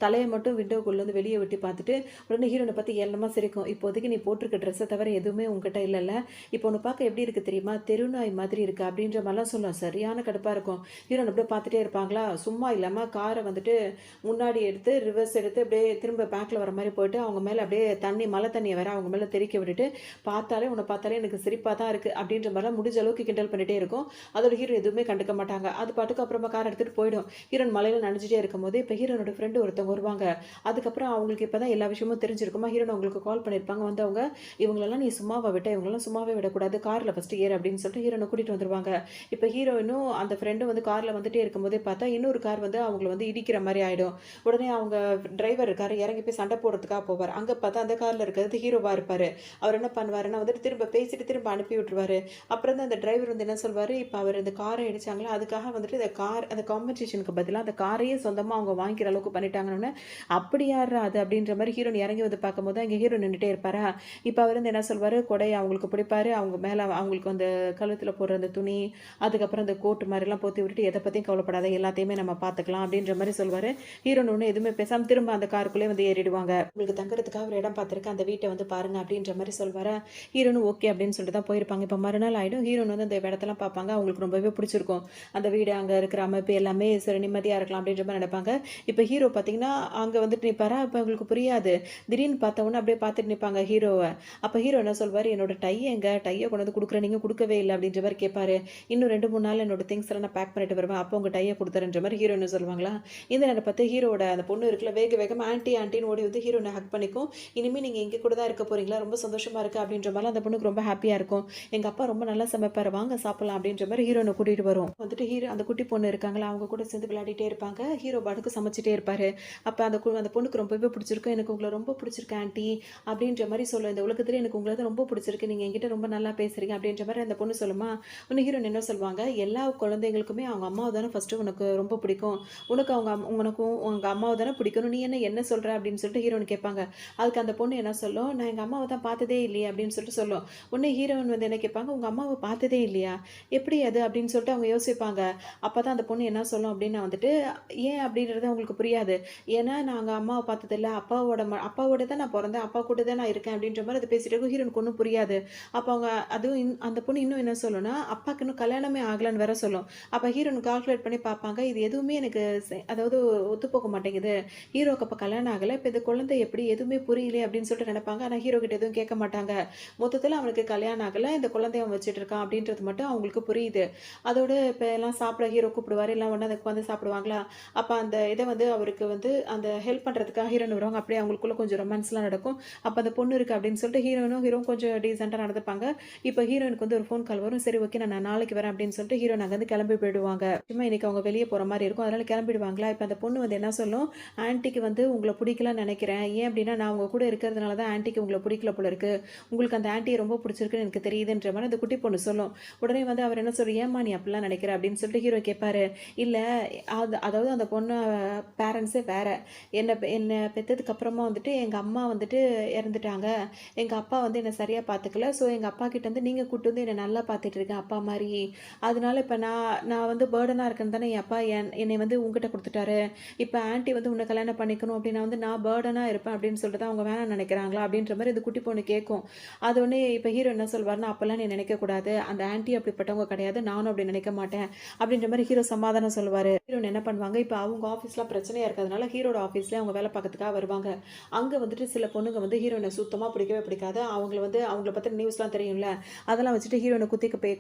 தலைய மட்டும் விண்டோக்குள்ள இருந்து வெளிய விட்டு பார்த்துட்டு, உடனே ஹீரோயின பார்த்து ஏளனமா சிரிக்கும். இப்போதைக்கு நீ போட்டிருக்க ட்ரெஸ்ஸ தவிர எதுவுமே உன்கிட்ட இல்லல்ல. இப்போ உன்ன பார்க்க எப்படி இருக்கு தெரியுமா? தெருநாய் மாதிரி இருக்கு அப்படின்ற மாரிலாம் சொல்லும். சரியான கடுப்பா இருக்கும். ஹீரோயின் அப்படியே பார்த்துட்டே இருப்பாங்களா, சும்மா இல்லாம கார வந்துட்டு முன்னாடி எடுத்து ரிவர்ஸ் எடுத்து அப்படியே திரும்ப பேக்ல வர மாரி போயிட்டு, அவங்க மேல அப்படியே மழை தண்ணிய வேற அவங்க மேல தெறிக்க விட்டுட்டு, உன்ன பார்த்தாலே எனக்கு சிரிப்பா தான் இருக்கு அப்படின்ற மாரிலாம் முடிஞ்ச அளவுக்கு கிண்டல் பண்ணிட்டே இருக்கும். அதோட ஹீரோ எதுவுமே கண்டுக்க மாட்டாங்க. அது பாட்டுக்கு அப்புறமா கார் எடுத்துட்டு போயிடும். ஹீரோயின் மழையில நனைஞ்சுட்டே இருக்கும்போது, இப்ப ஹீரோனோட ஃப்ரெண்ட் ஒருத்தவங்க வருவாங்க. அதுக்கப்புறம் அவங்களுக்கு இப்பதான் எல்லா விஷயமும் தெரிஞ்சிருக்குமா, ஹீரோயின் அவங்களுக்கு கால் பண்ணியிருப்பாங்க. வந்து அவங்க, "இவங்களெல்லாம் நீ சும்மாவா விட்ட? இவங்களெல்லாம் சும்மாவே விடக்கூடாது. கார்ல ஃபர்ஸ்ட் ஏறு" அப்படின்னு சொல்லிட்டு ஹீரோன கூட்டிட்டு வந்துருவாங்க. இப்ப ஹீரோயினும் அந்த ஃப்ரெண்டும் வந்து கார்ல வந்துட்டே இருக்கும்போதே பார்த்தா, இன்னொரு கார் வந்து அவங்கள வந்து இடிக்கிற மாரி ஆயிடும். உடனே அவங்க டிரைவர் இருக்காரு, இறங்கி போய் சண்டை போடுறதுக்காக போவாரு. அங்க பார்த்தா அந்த கார்ல இருக்கிறது ஹீரோவா இருப்பாரு. அவர் என்ன பண்ணுவாருன்னா வந்துட்டு திரும்ப பேசிட்டு திரும்ப அனுப்பி விட்டுருவாரு. அப்புறம் தான் அந்த டிரைவர் வந்து என்ன சொல்வாரு, இப்ப அவர் இந்த கார இடிச்சாங்களா, அதுக்காக வந்துட்டு இந்த கார் அந்த காம்பன்சேஷனுக்கு பதிலா அந்த காரையே சொந்தமா அவங்க வாங்கிக்கிற அளவுக்கு பண்ணிட்டாங்கன்னோனே, "அப்படி யார்றா அது?" அப்படின்ற மாரி ஹீரோயின் இறங்கி வந்து பார்க்கும்போது, அங்க ஹீரோ நின்னுட்டே இருப்பாரா. இப்ப அவர் வந்து என்ன சொல்வாரு, கொடைய அவங்களுக்கு பிடிப்பாரு. அவங்க மேல அவங்களுக்கு அந்த கழுத்துல போடுற அந்த துணி, அதுக்கப்புறம் அந்த கோட் மாரிலாம் போத்தி விட்டுட்டு, "எத பத்தியும் கவலைப்படாத, எல்லாத்தையுமே நம்ம பார்த்துக்கலாம்" அப்படின்ற மாரி சொல்வாரு. ஹீரோயின் ஒண்ணும் எதுவுமே பேசாம திரும்ப அந்த காருக்குள்ளே வந்து ஏறிடுவாங்க. "உங்களுக்கு தங்குறதுக்காக ஒரு இடம் பார்த்துருக்கேன். அந்த வீட்ட வந்து பாருங்க" அப்படின்ற மாரி சொல்வாரா. ஹீரோனும் ஓகே அப்படின்னு சொல்லிட்டு தான் போயிருப்பாங்க. இப்ப மறுநாள் ஆயிடும். ஹீரோயின் வந்து அந்த இடத்தெல்லாம் பார்ப்பாங்க. அவங்களுக்கு ரொம்பவே பிடிச்சிருக்கும். அந்த வீடு, அங்க இருக்கிற அமைப்பு எல்லாமே சரி நிம்மதியா இருக்கலாம் அப்படின்ற மாரி நினைப்பாங்க. இப்ப ஹீரோ பார்த்தீங்கன்னா, அங்க வந்துட்டு நிப்பாரா, அப்ப அவங்களுக்கு புரியாது. திடீர்னு பார்த்த உடனே அப்படியே பார்த்துட்டு நிப்பாங்க ஹீரோவ. அப்ப ஹீரோ என்ன சொல்வாரு, "என்னோட டை எங்க? டைய கொண்டு வந்து குடுக்குறேன். நீங்க குடுக்கவே இல்ல" அப்படின்ற மாரி கேட்பாரு. "இன்னும் 2, 3 நாள்ல என்னோட திங்ஸ் எல்லாம் நான் பேக் பண்ணிட்டு வருவேன். அப்போ உங்க டைய குடுத்துறேன்ற" மாரி ஹீரோயின் சொல்லுவாங்களா. இந்த நேரம் பார்த்து ஹீரோவோட அந்த பொண்ணு இருக்குல்ல, வேக வேகமா ஆன்டி ஆன்டின்னு ஓடி வந்து ஹீரோயின ஹக் பண்ணிக்கும். "இனிமே நீங்க எங்க கூட தான் இருக்க போறீங்களா? ரொம்ப சந்தோஷமா இருக்கு" அப்படின்ற மாரி அந்த பொண்ணுக்கு ரொம்ப ஹாப்பியா இருக்கும். "எங்க அப்பா ரொம்ப நல்லா சமைப்பாரு. வாங்க சாப்பிடலாம்" அப்படின்ற மாரி ஹீரோயின கூட்டிட்டு வரும். வந்துட்டு அந்த குட்டி பொண்ணு இருக்காங்களா, அவங்க கூட சேர்ந்து விளையாடிட்டே இருப்பாங்க. ஹீரோ பாட்டுக்கு சமைச்சுட்டே இருப்பாரு. அப்ப அந்த பொண்ணுக்கு ரொம்பவே பிடிச்சிருக்கும். "எனக்கு உங்கள ரொம்ப பிடிச்சிருக்கு ஆன்டி" அப்படின்ற மாரி சொல்லும். "இந்த உலகத்திலே எனக்கு உங்கள தான் ரொம்ப பிடிச்சிருக்கு. நீங்க என்கிட்ட ரொம்ப நல்லா பேசுறீங்க" அப்படின்ற மாரி அந்த பொண்ணு சொல்லுமா. உடனே ஹீரோயின் என்ன சொல்வாங்க, "எல்லா குழந்தைங்களுக்குமே அவங்க அம்மாவ தானே ஃபர்ஸ்ட்டு உனக்கு ரொம்ப பிடிக்கும். உனக்கும் உங்க அம்மாவ தானே பிடிக்கணும். நீ என்ன சொல்ற?" அப்படின்னு சொல்லிட்டு ஹீரோயின் கேட்பாங்க. அதுக்கு அந்த பொண்ணு என்ன சொல்லும், "நான் எங்க அம்மாவ தான் பார்த்ததே இல்லையே" அப்படின்னு சொல்லிட்டு சொல்லும். உடனே ஹீரோயின் வந்து என்ன கேட்பாங்க, "உங்க அம்மாவ பார்த்ததே இல்லையா? எப்படி அது?" அப்படின்னு சொல்லிட்டு அவங்க யோசிப்பாங்க. அப்பதான் அந்த பொண்ணு என்ன சொல்லும் அப்படின்னா வந்துட்டு, ஏன் அப்படின்றது அவங்களுக்கு புரியாது. ஏன்னா நாங்க அம்மாவ பார்த்ததில்ல. அப்பாவோட தான் நான் பொறந்தேன். அப்பா கூட தான் நான் இருக்கேன் அப்படின்ற மாரி அது பேசிட்டு இருக்கும். ஹீரோயினுக்கு ஒண்ணும் புரியாது. அப்ப அவங்க அதுவும் அந்த பொண்ணு இன்னும் என்ன சொல்லும்னா, அப்பாக்கு இன்னும் கல்யாணமே ஆகலன்னு வேற மாரி சொல்லும். அப்ப ஹீரோயின் கால்குலேட் பண்ணி பார்ப்பாங்க. இது எதுவுமே எனக்கு அதாவது ஒத்துப்போக மாட்டேங்குது. ஹீரோக்கு அப்ப கல்யாணம் ஆகல. இப்ப இந்த குழந்தை எப்படி எதுவுமே புரியலையே அப்படின்னு சொல்லிட்டு நெனைப்பாங்க. ஆனா ஹீரோ கிட்ட எதுவும் கேட்க மாட்டாங்க. மொத்தத்துல அவனுக்கு கல்யாணம் ஆகல. இந்த குழந்தைய அவன் வச்சுட்டு இருக்கான் அப்படின்றது மட்டும் அவங்களுக்கு புரியுது. அதோட இப்ப எல்லாம் சாப்பிட ஹீரோ கூப்பிடுவாரு. எல்லாம் ஒண்ணா உட்காந்து சாப்பிடுவாங்களா? அப்ப அந்த இத வந்து அவருக்கு வந்து அந்த ஹெல்ப் பண்றதுக்காக ஹீரோயின் வருவாங்க. அப்படியே அவங்களுக்குள்ள கொஞ்சம் ரொமான்ஸ்லாம் நடக்கும். அப்ப அந்த பொண்ணு இருக்கு அப்படின்னு சொல்லிட்டு ஹீரோவும் கொஞ்சம் டீசென்ட்டா நடந்துப்பாங்க. இப்ப ஹீரோயினுக்கு வந்து ஒரு ஃபோன் கால் வரும். சரி ஓகே நான் நாளைக்கு வரேன் அப்படின்னு சொல்லிட்டு ஹீரோயின் அங்கருந்து கிளம்பி போயிடுவாங்க. சும்மா இன்னைக்கு அவங்க வெளிய போற மாரி இருக்கும். அதனால கிளம்பிடுவாங்களா, இப்ப அந்த பொண்ணு வந்து என்ன சொல்லும், ஆன்டிக்கு வந்து உங்கள பிடிக்கலன்னு நெனைக்கிறேன். ஏன் அப்டின்னா, நான் உங்க கூட இருக்கிறதுனால தான் ஆன்டிக்கு உங்கள பிடிக்கல போல இருக்கு. உங்களுக்கு அந்த ஆன்டிய ரொம்ப பிடிச்சிருக்குன்னு எனக்கு தெரியுதுன்ற மாரி அந்த குட்டி பொண்ணு சொல்லும். உடனே வந்து அவர் என்ன சொல்றாரு, "ஏம்மா நீ அப்டிலாம் நெனைக்கிற?" அப்டின்னு சொல்லிட்டு ஹீரோ கேட்பாரு. இல்ல அதாவது அந்த பொண்ணு பேரண்ட்ஸே வேற. என்ன பெத்ததுக்கு அப்புறமா வந்துட்டு எங்க அம்மா வந்துட்டு இறந்துட்டாங்க. எங்க அப்பா வந்து என்ன சரியா பார்த்துக்கல. ஸோ எங்க அப்பா கிட்ட இருந்து நீங்க கூட்டு வந்து என்ன நல்லா பார்த்துட்டு இருக்கேன் அப்பா மாரி. அதனால இப்ப நான் வந்து பர்டனா இருக்கேன்னு தானே என் அப்பா என்னை வந்து உன்கிட்ட குடுத்துட்டாரு. இப்ப ஆன்டி வந்து உன்ன கல்யாணம் பண்ணிக்கணும் அப்டின்னா வந்து நான் பர்டனா இருப்பேன் அப்டின்னு சொல்லிட்டு தான் அவங்க வேணாம்னு நெனைக்கிறாங்களா? அப்டின்ற மாரி இந்த குட்டி பொண்ணு கேட்கும். அது உடனே இப்ப ஹீரோ என்ன சொல்வாருன்னா, அப்பலாம் நீ நெனைக்கக்கூடாது. அந்த ஆன்டி அப்படிப்பட்டவங்க கிடையாது. நானும் அப்படி நினைக்க மாட்டேன். அப்படின்ற மாரி ஹீரோ சமாதானம் சொல்லுவாரு. ஹீரோயின் என்ன பண்ணுவாங்க, இப்ப அவங்க ஆஃபீஸ்ல பிரச்சனையா இருக்கிறதுனால ஹீரோட ஆஃபீஸ்லயே அவங்க வேலை பார்க்கறதுக்காக வருவாங்க. அங்க வந்துட்டு சில பொண்ணுங்க வந்து ஹீரோயின சுத்தமா பிடிக்கவே பிடிக்காது. அவங்கள பத்தின நியூஸ்லாம் தெரியும்ல. அதெல்லாம் வச்சுட்டு ஹீரோயின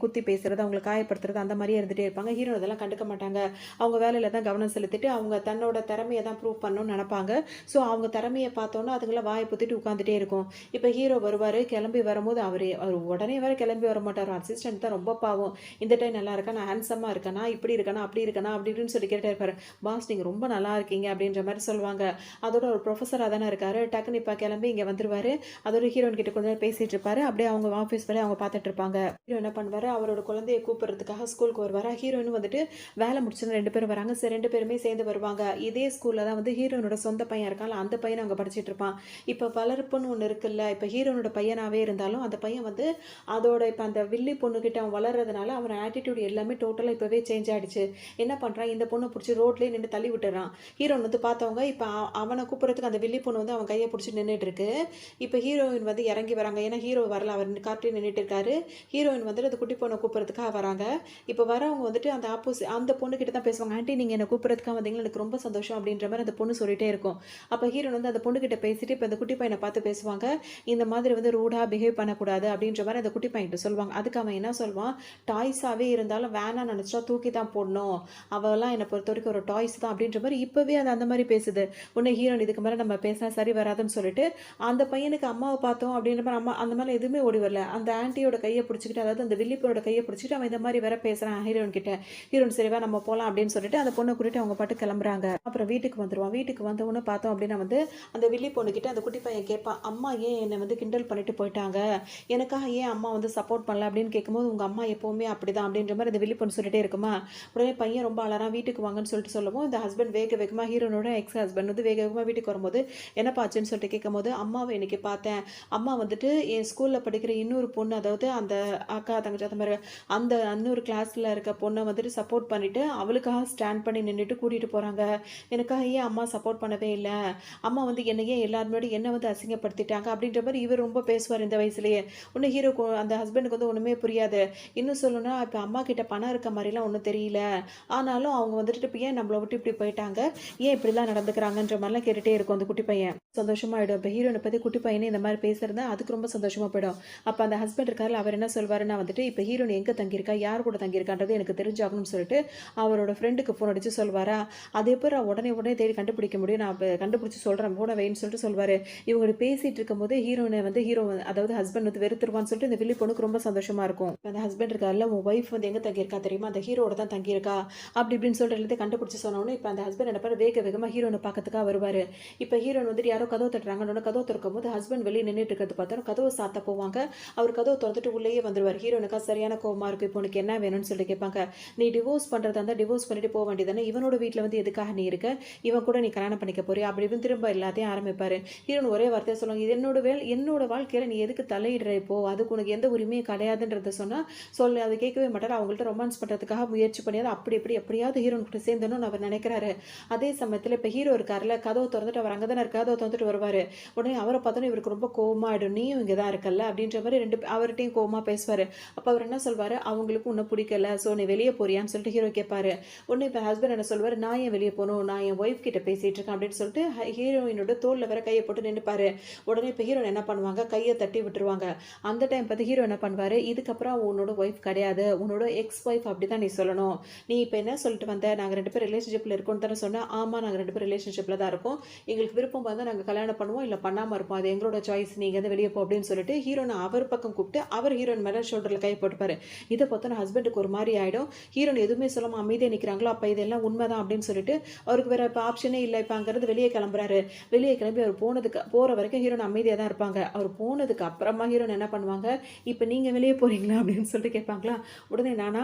குத்தி பேசுறது, அவங்கள காயப்படுத்துறது அந்த மாரியே இருந்துட்டே இருப்பாங்க. ஹீரோயின் அதெல்லாம் கண்டுக்க மாட்டாங்க. அவங்க வேலையில தான் கவனம் செலுத்திட்டு, அவங்க தன்னோட திறமைய தான் ப்ரூவ் பண்ணணும்னு நெனப்பாங்க. ஸோ அவங்க திறமைய பார்த்தோன்னா, அதுங்கலாம் வாய பொத்திட்டு உட்காந்துட்டே இருக்கும். இப்ப ஹீரோ வருவாரு. கிளம்பி வரும்போது அவரு உடனே வேற கிளம்பி வரமாட்டாரு. அசிஸ்டன்ட் தான் ரொம்ப பாவம். இந்த டைம் நல்லா இருக்கா? நான் ஹேண்ட்ஸமா இருக்கேனா? இப்படி இருக்கேனா? அப்படி இருக்கேனா? அப்படி இப்படின்னு சொல்லி கேட்டுட்டே இருப்பாரு. பாஸ் நீங்க ரொம்ப நல்லா இருக்கீங்க அப்படின்ற மாரி சொல்லுவாங்க. அதோட ஒரு புரொஃபஸரா தானே இருக்காரு. டக்குனு இப்ப கிளம்பி இங்க வந்துருவாரு. அதோட ஹீரோயின் கிட்ட கொஞ்ச நேரம் பேசிட்டு இருப்பாரு. அப்படியே அவங்க ஆஃபீஸ் வேலைய அவங்க பார்த்துட்டு இருப்பாங்க. ஹீரோ என்ன பண்ணுவாரு, அவரோட குழந்தைய கூப்பிடுறதுக்காக ஸ்கூலுக்கு வருவாரா. ஹீரோயினும் வந்துட்டு வேலை முடிச்சோனே 2 பேரும் வராங்க. சரி 2 பேருமே சேர்ந்து வருவாங்க. இதே ஸ்கூல்ல தான் வந்து ஹீரோயினோட சொந்த பையன் இருக்கான்ல, அந்த பையனும் அங்க படிச்சுட்டு இருப்பான். இப்ப வளர்ப்புன்னு ஒண்ணு இருக்குல்ல. இப்ப ஹீரோயினோட பையனாவே இருந்தாலும், அந்த பையன் வந்து அதோட இப்ப அந்த வில்லி பொண்ணுகிட்ட அவன் வளர்றதுனால, அவன் ஆட்டிட்யூட் எல்லாமே டோட்டலா இப்பவே சேஞ்ச் ஆயிடுச்சு. என்ன பண்றான், இந்த பொண்ண புடிச்சு ரோட்லயே நின்னு தள்ளி விட்டுறான். ஹீரோயின் வந்து பார்த்தவங்க, இப்ப அவன கூப்பிடுறதுக்கு அந்த வில்லி பொண்ணு வந்து அவன் கைய புடிச்சு நின்னுட்டு இருக்கு. இப்ப ஹீரோயின் வந்து இறங்கி வராங்க. ஏன்னா ஹீரோ வரல. அவர் கார்லயே நின்னுட்டு இருக்காரு. ஹீரோயின் வந்துட்டு அந்த குட்டி பொண்ண கூப்பிடுறதுக்காக வராங்க. இப்ப வரவங்க வந்துட்டு அந்த பொண்ணு கிட்ட தான் பேசுவாங்க. ஆன்டி நீங்க என்ன கூப்பிடுறதுக்காக வந்தீங்களா? எனக்கு ரொம்ப சந்தோஷம் அப்படின்ற மாரி அந்த பொண்ணு சொல்லிட்டே இருக்கும். அப்ப ஹீரோயின் வந்து அந்த பொண்ணு கிட்ட பேசிட்டு, இப்ப அந்த குட்டி பையன பார்த்து பேசுவாங்க. இந்த மாதிரி வந்து ரூடா பிஹேவ் பண்ணக்கூடாது அப்படின்ற மாரி அந்த குட்டி பையன்கிட்ட சொல்லுவாங்க. அதுக்கு அவன் என்ன சொல்வான், டாய்ஸாவே இருந்தாலும் வேணாம்னு நெனச்சா தூக்கி தான் போடணும். அவலாம் என்ன பொறுத்தவரைக்கும் ஒரு டாய்ஸ் தான் அப்படின்ற மாரி இப்பவே அது அந்த மாரி பேசுது. உடனே ஹீரோயின் இதுக்கு மேல நம்ம பேசினா சரி வராதுன்னு சொல்லிட்டு, அந்த பையனுக்கு அம்மாவ பார்த்தோம் அப்படின்ற மாரி அம்மா அந்த மாரிலாம் எதுவுமே ஓடி வரல. அந்த ஆன்டியோட கைய புடிச்சுக்கிட்டு, அதாவது அந்த வில்லி பொண்ணோட கைய புடிச்சுட்டு அவன் இந்த மாரி வேற பேசுறான் ஹீரோயின் கிட்ட. ஹீரோயின் சரி வா நம்ம போலாம் அப்படின்னு சொல்லிட்டு அந்த பொண்ண கூட்டிட்டு அவங்க பாட்டுக்கு கிளம்புறாங்க. அப்புறம் வீட்டுக்கு வந்துருவான். வீட்டுக்கு வந்த உடனே பார்த்தோம் அப்படின்னா வந்து, அந்த வில்லி பொண்ணுகிட்ட அந்த குட்டி பையன் கேட்பான். அம்மா ஏன் என்ன வந்து கிண்டல் பண்ணிட்டு போயிட்டாங்க? எனக்காக ஏன் அம்மா வந்து சப்போர்ட் பண்ணல அப்படின்னு கேட்கும்போது, உங்க அம்மா எப்பவுமே அப்படிதான் அப்படின்ற மாரி அந்த வில்லி பொண்ணு சொல்லிட்டே இருக்குமா. உடனே பையன் ரொம்ப அழறான். வீட்டுக்கு வாங்கன்னு சொல்லிட்டு சொல்லவும், இந்த ஹஸ்பண்ட் வேக வேகமா ஹீரோனோட எக்ஸ் ஹஸ்பண்ட் வந்து வேக வேகமா வீட்டுக்கு வரும்போது, என்னப்பா ஆச்சுன்னு சொல்லிட்டு கேட்கும்போது, அம்மாவ இன்னைக்கு பார்த்தேன். அம்மா வந்துட்டு என் ஸ்கூல்ல படிக்கிற இன்னொரு பொண்ணு, அதாவது அந்த அக்கா, தங்கச்சி அந்த மாரி அந்த இன்னொரு கிளாஸ்ல இருக்க பொண்ண வந்துட்டு சப்போர்ட் பண்ணிட்டு, அவளுக்காக ஸ்டாண்ட் பண்ணி நின்னுட்டு கூட்டிட்டு போறாங்க. எனக்காக ஏன் அம்மா சப்போர்ட் பண்ணவே இல்ல? அம்மா வந்து என்ன ஏன் எல்லார் முன்னாடியும் என்ன வந்து அசிங்கப்படுத்திட்டாங்க? அப்படின்ற மாரி இவர் ரொம்ப பேசுவாரு இந்த வயசுலயே. உடனே அந்த ஹஸ்பண்டுக்கு வந்து ஒண்ணுமே புரியாது. இன்னும் சொல்லணும்னா, இப்ப அம்மா கிட்ட பணம் இருக்க மாரிலாம் ஒண்ணும் தெரியல. ஆனாலும் அவங்க வந்துட்டு இப்ப ஏன் நம்மள விட்டு இப்படி போயிட்டாங்க? ஏன் இப்படிலாம் நடந்துக்கிறாங்கன்ற மாரிலாம் கேட்டுட்டே இருக்கும் அந்த குட்டி பையன். சந்தோஷமாயிடும். இப்ப ஹீரோயின பத்தி குட்டி பையனே இந்த மாரி பேசுறது அதுக்கு ரொம்ப சந்தோஷமா போயிடும். அப்ப அந்த ஹஸ்பண்ட் இருக்கார்ல, அவர் என்ன சொல்வாருன்னா வந்துட்டு, இப்ப ஹீரோயின் எங்க தங்கியிருக்கா? யார் கூட தங்கியிருக்கான்றது எனக்கு தெரிஞ்சாகணும்னு சொல்லிட்டு, அவரோட ஃப்ரெண்டுக்கு ஃபோன் அடிச்சு சொல்வாரா, அது எப்புட்றா உடனே தேடி கண்டுபிடிக்க முடியும்? நான் கண்டுபிடிச்சு சொல்றேன். ஃபோன வைன்னு சொல்லிட்டு சொல்வாரு. இவங்க பேசிட்டு இருக்கும்போது அதாவது ஹஸ்பண்ட் வந்து வெறுத்துருவான்னு சொல்லிட்டு இந்த வில்லி பொண்ணுக்கு ரொம்ப சந்தோஷமா இருக்கும். அந்த ஹஸ்பண்ட் இருக்கார்ல, உன் ஒய்ஃப் வந்து எங்க தங்கியிருக்கா தெரியுமா? அந்த ஹீரோட தான் தங்கியிருக்கா. அப்படி இப்படின்னு சொல்லிட்டு எல்லாத்தையும் கண்டுபிடிச்சு சொன்ன உடனே, இப்ப அந்த ஹஸ்பண்ட் என்ன பண்ணாரு, வேக வேகமா ஹீரோயின பார்க்கறதுக்காக வருவாரு. இப்ப ஹீரோயின் வந்துட்டு யாரோ கதவு தட்டுறாங்கன்னு கதவு திறக்கும்போது ஹஸ்பண்ட் வெளியே நின்னுட்டு இருக்கிறது பார்த்தா கதவு சாத்த போவாங்க. அவர் கதவு திறந்துட்டு உள்ளேயே வந்துருவாரு. ஹீரோனுக்கா சரியான கோவமா இருக்கு. இப்போ உனக்கு என்ன வேணும்னு சொல்லிட்டு கேட்பாங்க. நீ டிவோர்ஸ் பண்றதா இருந்தா டிவோர்ஸ் பண்ணிட்டு போக வேண்டியதானே? இவனோட வீட்ல வந்து எதுக்காக நீ இருக்க? இவன் கூட நீ கல்யாணம் பண்ணிக்க போறியா? அப்படி இப்படின்னு திரும்ப எல்லாத்தையும் ஆரம்பிப்பாரு. ஹீரோன் ஒரே வார்த்தையா சொல்லுவாங்க. இது என்னோட வாழ்க்கையில நீ எதுக்கு தலையிடுற இப்போ? அதுக்கு உனக்கு எந்த உரிமையும் கிடையாதுன்றத சொன்னா சொல்லு. அதை கேட்கவே மாட்டாரு. அவங்கள்ட்ட ரொமான்ஸ் பண்றதுக்காக முயற்சி பண்ணியாவது அப்படி எப்படியாவது ஹீரோன் கிட்ட சேர்ந்தணும்னு அவர் நினைக்கிறாரு. அதே சமயத்துல இப்ப ஹீரோ இருக்காருல்ல, கதவு திறந்துட்டு அவர் அங்கதானே இருக்காரு. கதவை திறந்துட்டு வருவாரு. உடனே அவரை பார்த்தோன்னே இவருக்கு ரொம்ப கோவமா ஆயிடும். நீயும் இங்க தான் இருக்கல்ல அப்படின்ற மாரி அவர்கிட்டயும் கோவமா பேசுவாரு. அப்ப அவர் என்ன சொல்வாரு, அவங்களுக்கும் உன்ன பிடிக்கல. பிடிக்கல, ஸோ நீ வெளியே போறியான்னு சொல்லிட்டு ஹீரோ கேட்பாரு. உடனே இப்போ ஹஸ்பண்ட் என்ன சொல்லுவார், நான் ஏன் வெளியே போகணும், நான் என் ஒய்ஃப் கிட்ட பேசிகிட்டு இருக்கேன் அப்படின்னு சொல்லிட்டு ஹீரோயினோட தோளில் வேற கையை போட்டு நின்றுப்பாரு. உடனே இப்போ ஹீரோயின் என்ன பண்ணுவாங்க, கையை தட்டி விட்டுருவாங்க. அந்த டைம் பார்த்து ஹீரோ என்ன பண்ணுவார், இதுக்கப்புறம் உன்னோட ஒய்ஃப் கிடையாது, உன்னோட எக்ஸ் ஒய்ஃப் அப்படி தான் நீ சொல்லணும். நீ இப்போ என்ன சொல்லிட்டு வந்த, நாங்கள் 2 பேர் ரிலேஷன்ஷிப்பில் இருக்கோம்னு தானே சொன்னேன். ஆமாம், நாங்கள் 2 பேர் ரிலேஷன்ஷிப்பில் தான் இருக்கோம், எங்களுக்கு விருப்பம் வந்து நாங்கள் கல்யாணம் பண்ணுவோம் இல்லை பண்ணாமல் இருப்போம், அது எங்களோட சாய்ஸ், நீங்கள் வந்து வெளியே போ அப்படின்னு சொல்லிட்டு ஹீரோனை அவர் பக்கம் கூப்பிட்டு அவர் ஹீரோயின் மேலே ஷோல்டரில் கை போட்டுப்பாரு. இதை பார்த்தோன்னா ஹஸ்பண்டுக்கு ஒரு மாதிரி ஆகிடும். ஹீரோன் எதுவுமே சொல்லாமல் அமைதியாக நிற்கிறாங்களோ, அப்போ இதெல்லாம் உண்மைதான் அப்படின்னு சொல்லிட்டு அவருக்கு வேறு இப்போ ஆப்ஷனே இல்லை. இப்போ அங்கேருந்து வெளியே கிளம்புறாரு. வெளியே கிளம்பி அவர் போகிற வரைக்கும் ஹீரோன் அமைதியாக தான் இருப்பாங்க. அவர் போனதுக்கு அப்புறமா ஹீரோன் என்ன பண்ணுவாங்க, இப்போ நீங்கள் வெளியே போகிறீங்களா அப்படின்னு சொல்லிட்டு கேட்பாங்களா. உடனே நான்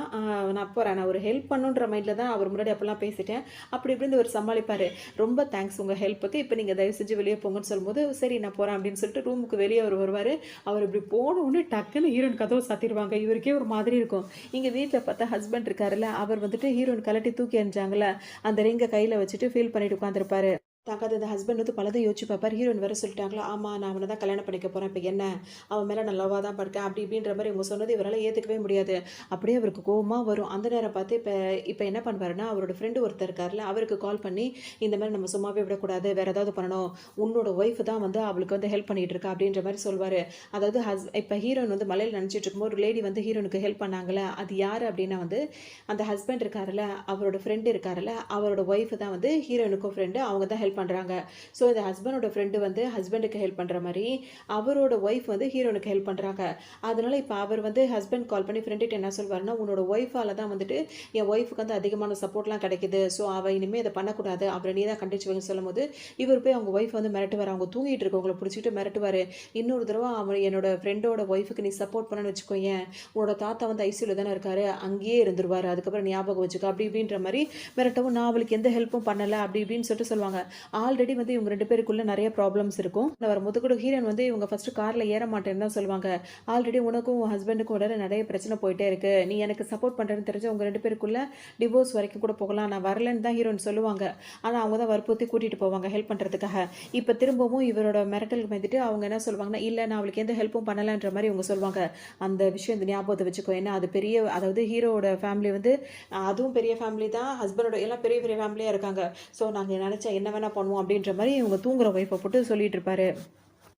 போகிறேன், நான் ஒரு ஹெல்ப் பண்ணுன்ற மைண்டில் தான் அவர் முன்னாடி அப்போல்லாம் பேசிட்டேன் அப்படி இப்படின்னு அவர் சமாளிப்பார். ரொம்ப தேங்க்ஸ் உங்கள் ஹெல்ப்புக்கு, இப்போ நீங்கள் தயவு செஞ்சு வெளியே போங்கன்னு சொல்லும்போது சரி நான் போகிறேன் அப்படின்னு சொல்லிட்டு ரூமுக்கு வெளியே அவர் வருவார். அவர் இப்படி போன உடனே டக்குன்னு ஹீரோயின் கதவை சாத்திடுவாங்க. இவருக்கே ஒரு மாதிரி இருக்கும். இங்கே வீட்டில் பார்த்தா ஹஸ்பண்ட் இருக்காருல்ல, அவர் வந்துட்டு ஹீரோயின் கலட்டி தூக்கி அணிஞ்சாங்கள அந்த ரிங்கை கையில் வச்சுட்டு ஃபீல் பண்ணிட்டு உட்காந்துருப்பாரு. தக்காத இந்த ஹஸ்பண்ட் வந்து பலதும் யோசிச்சு பார்ப்பார். ஹீரோயின் வேறு சொல்லிட்டாங்களா, ஆமாம் நான் அவனை தான் கல்யாணம் பண்ணிக்க போகிறேன், இப்போ என்ன அவன் மேலே நான் லவ்வாக தான் படுக்கேன் அப்படி இப்படின்ற மாதிரி இவங்க சொன்னது இவரால் ஏற்றுக்கவே முடியாது. அப்படியே அவருக்கு கோவமாக வரும். அந்த நேரம் பார்த்து இப்போ என்ன பண்ணுவாருன்னா, அவரோட ஃப்ரெண்டு ஒருத்தர் இருக்கார்ல, அவருக்கு கால் பண்ணி இந்த மாதிரி நம்ம சும்மாவே விடக்கூடாது, வேறு ஏதாவது பண்ணணும், உன்னோட ஒய்ஃப் தான் வந்து அவளுக்கு வந்து ஹெல்ப் பண்ணிகிட்டு இருக்கா அப்படின்ற மாதிரி சொல்வார். அதாவது இப்போ ஹீரோயின் வந்து மலையில் நினச்சிட்டு இருக்கும்போது ஒரு லேடி வந்து ஹீரோனுக்கு ஹெல்ப் பண்ணாங்களே, அது யார் அப்படின்னா வந்து அந்த ஹஸ்பண்ட் இருக்காருல்ல, அவரோட ஃப்ரெண்டு இருக்காருல்ல, அவரோட ஒய்ஃப் தான் வந்து ஹீரோயினுக்கும் ஃப்ரெண்டு, அவங்க தான் ஹெல்ப் பண்ணுறாங்க. ஸோ இந்த ஹஸ்பண்டோட ஃப்ரெண்டு வந்து ஹஸ்பண்டுக்கு ஹெல்ப் பண்ணுற மாதிரி அவரோட ஒய்ஃப் வந்து ஹீரோனுக்கு ஹெல்ப் பண்ணுறாங்க. அதனால இப்போ அவர் வந்து ஹஸ்பண்ட் கால் பண்ணி ஃப்ரெண்டுகிட்ட என்ன சொல்வார்னா, உன்னோட ஒய்ஃபால் தான் வந்துட்டு என் ஒய்ஃபுக்கு வந்து அதிகமான சப்போர்ட்லாம் கிடைக்குது, ஸோ அவள் இனிமேல் இதை பண்ணக்கூடாது, அப்புறம் நீ தான் கண்டிச்சு வைங்க சொல்லும் போது இவர் போய் அவங்க ஒய்ஃப் வந்து மிரட்டுவார். அவங்க தூங்கிட்டு இருக்கவங்களை பிடிச்சிட்டு மிரட்டுவார். இன்னொரு தடவை அவன் என்னோட ஃப்ரெண்டோட ஒய்ஃபுக்கு நீ சப்போர்ட் பண்ணணும்னு வச்சுக்கோயேன், உன்னோட தாத்தா வந்து ஐசியூவில் தானே இருக்காரு, அங்கேயே இருந்துருவார், அதுக்கப்புறம் ஞாபகம் வச்சுக்கோ அப்படி இப்படின்ற மாதிரி மிரட்டவும், நான் அவளுக்கு எந்த ஹெல்ப்பும் பண்ணலை அப்படி இப்படின்னு சொல்லிட்டு சொல்லுவாங்க. ஆல்ரெடி வந்து இவங்க 2 பேருக்குள்ள நிறைய ப்ராப்ளம்ஸ் இருக்கும். வரும்போது கூட ஹீரோயின் வந்து இவங்க ஃபர்ஸ்ட் காரில் ஏற மாட்டேன்னு தான் சொல்லுவாங்க. ஆல்ரெடி உனக்கும் ஹஸ்பண்டுக்கும் இடையில நிறைய பிரச்சனை போயிட்டே இருக்கு, நீ எனக்கு சப்போர்ட் பண்ணுறேன்னு தெரிஞ்சு உங்கள் 2 பேருக்குள்ள டிவோர்ஸ் வரைக்கும் கூட போகலாம், நான் வரலன்னு தான் ஹீரோயின் சொல்லுவாங்க. ஆனால் அவங்க தான் வற்புறுத்தி கூட்டிகிட்டு போவாங்க ஹெல்ப் பண்ணுறதுக்காக. இப்போ திரும்பவும் இவரோட மிரட்டலுக்கு வந்துட்டு அவங்க என்ன சொல்லுவாங்கன்னா, இல்லை நான் அவளுக்கு எந்த ஹெல்ப்பும் பண்ணலைன்ற மாதிரி இவங்க சொல்லுவாங்க. அந்த விஷயம் இந்த ஞாபகத்தை வச்சுக்கோ, ஏன்னா அது பெரிய, அதாவது ஹீரோட ஃபேமிலி வந்து அதுவும் பெரிய ஃபேமிலி தான், ஹஸ்பண்டோட எல்லாம் பெரிய பெரிய ஃபேமிலியாக இருக்காங்க. ஸோ நாங்கள் நினச்சா என்ன வேணால் பண்ணுவோம் அப்படின்ற மாதிரி இவங்க தூங்குற ஒய்ஃபை போட்டு சொல்லிட்டு இருப்பாரு.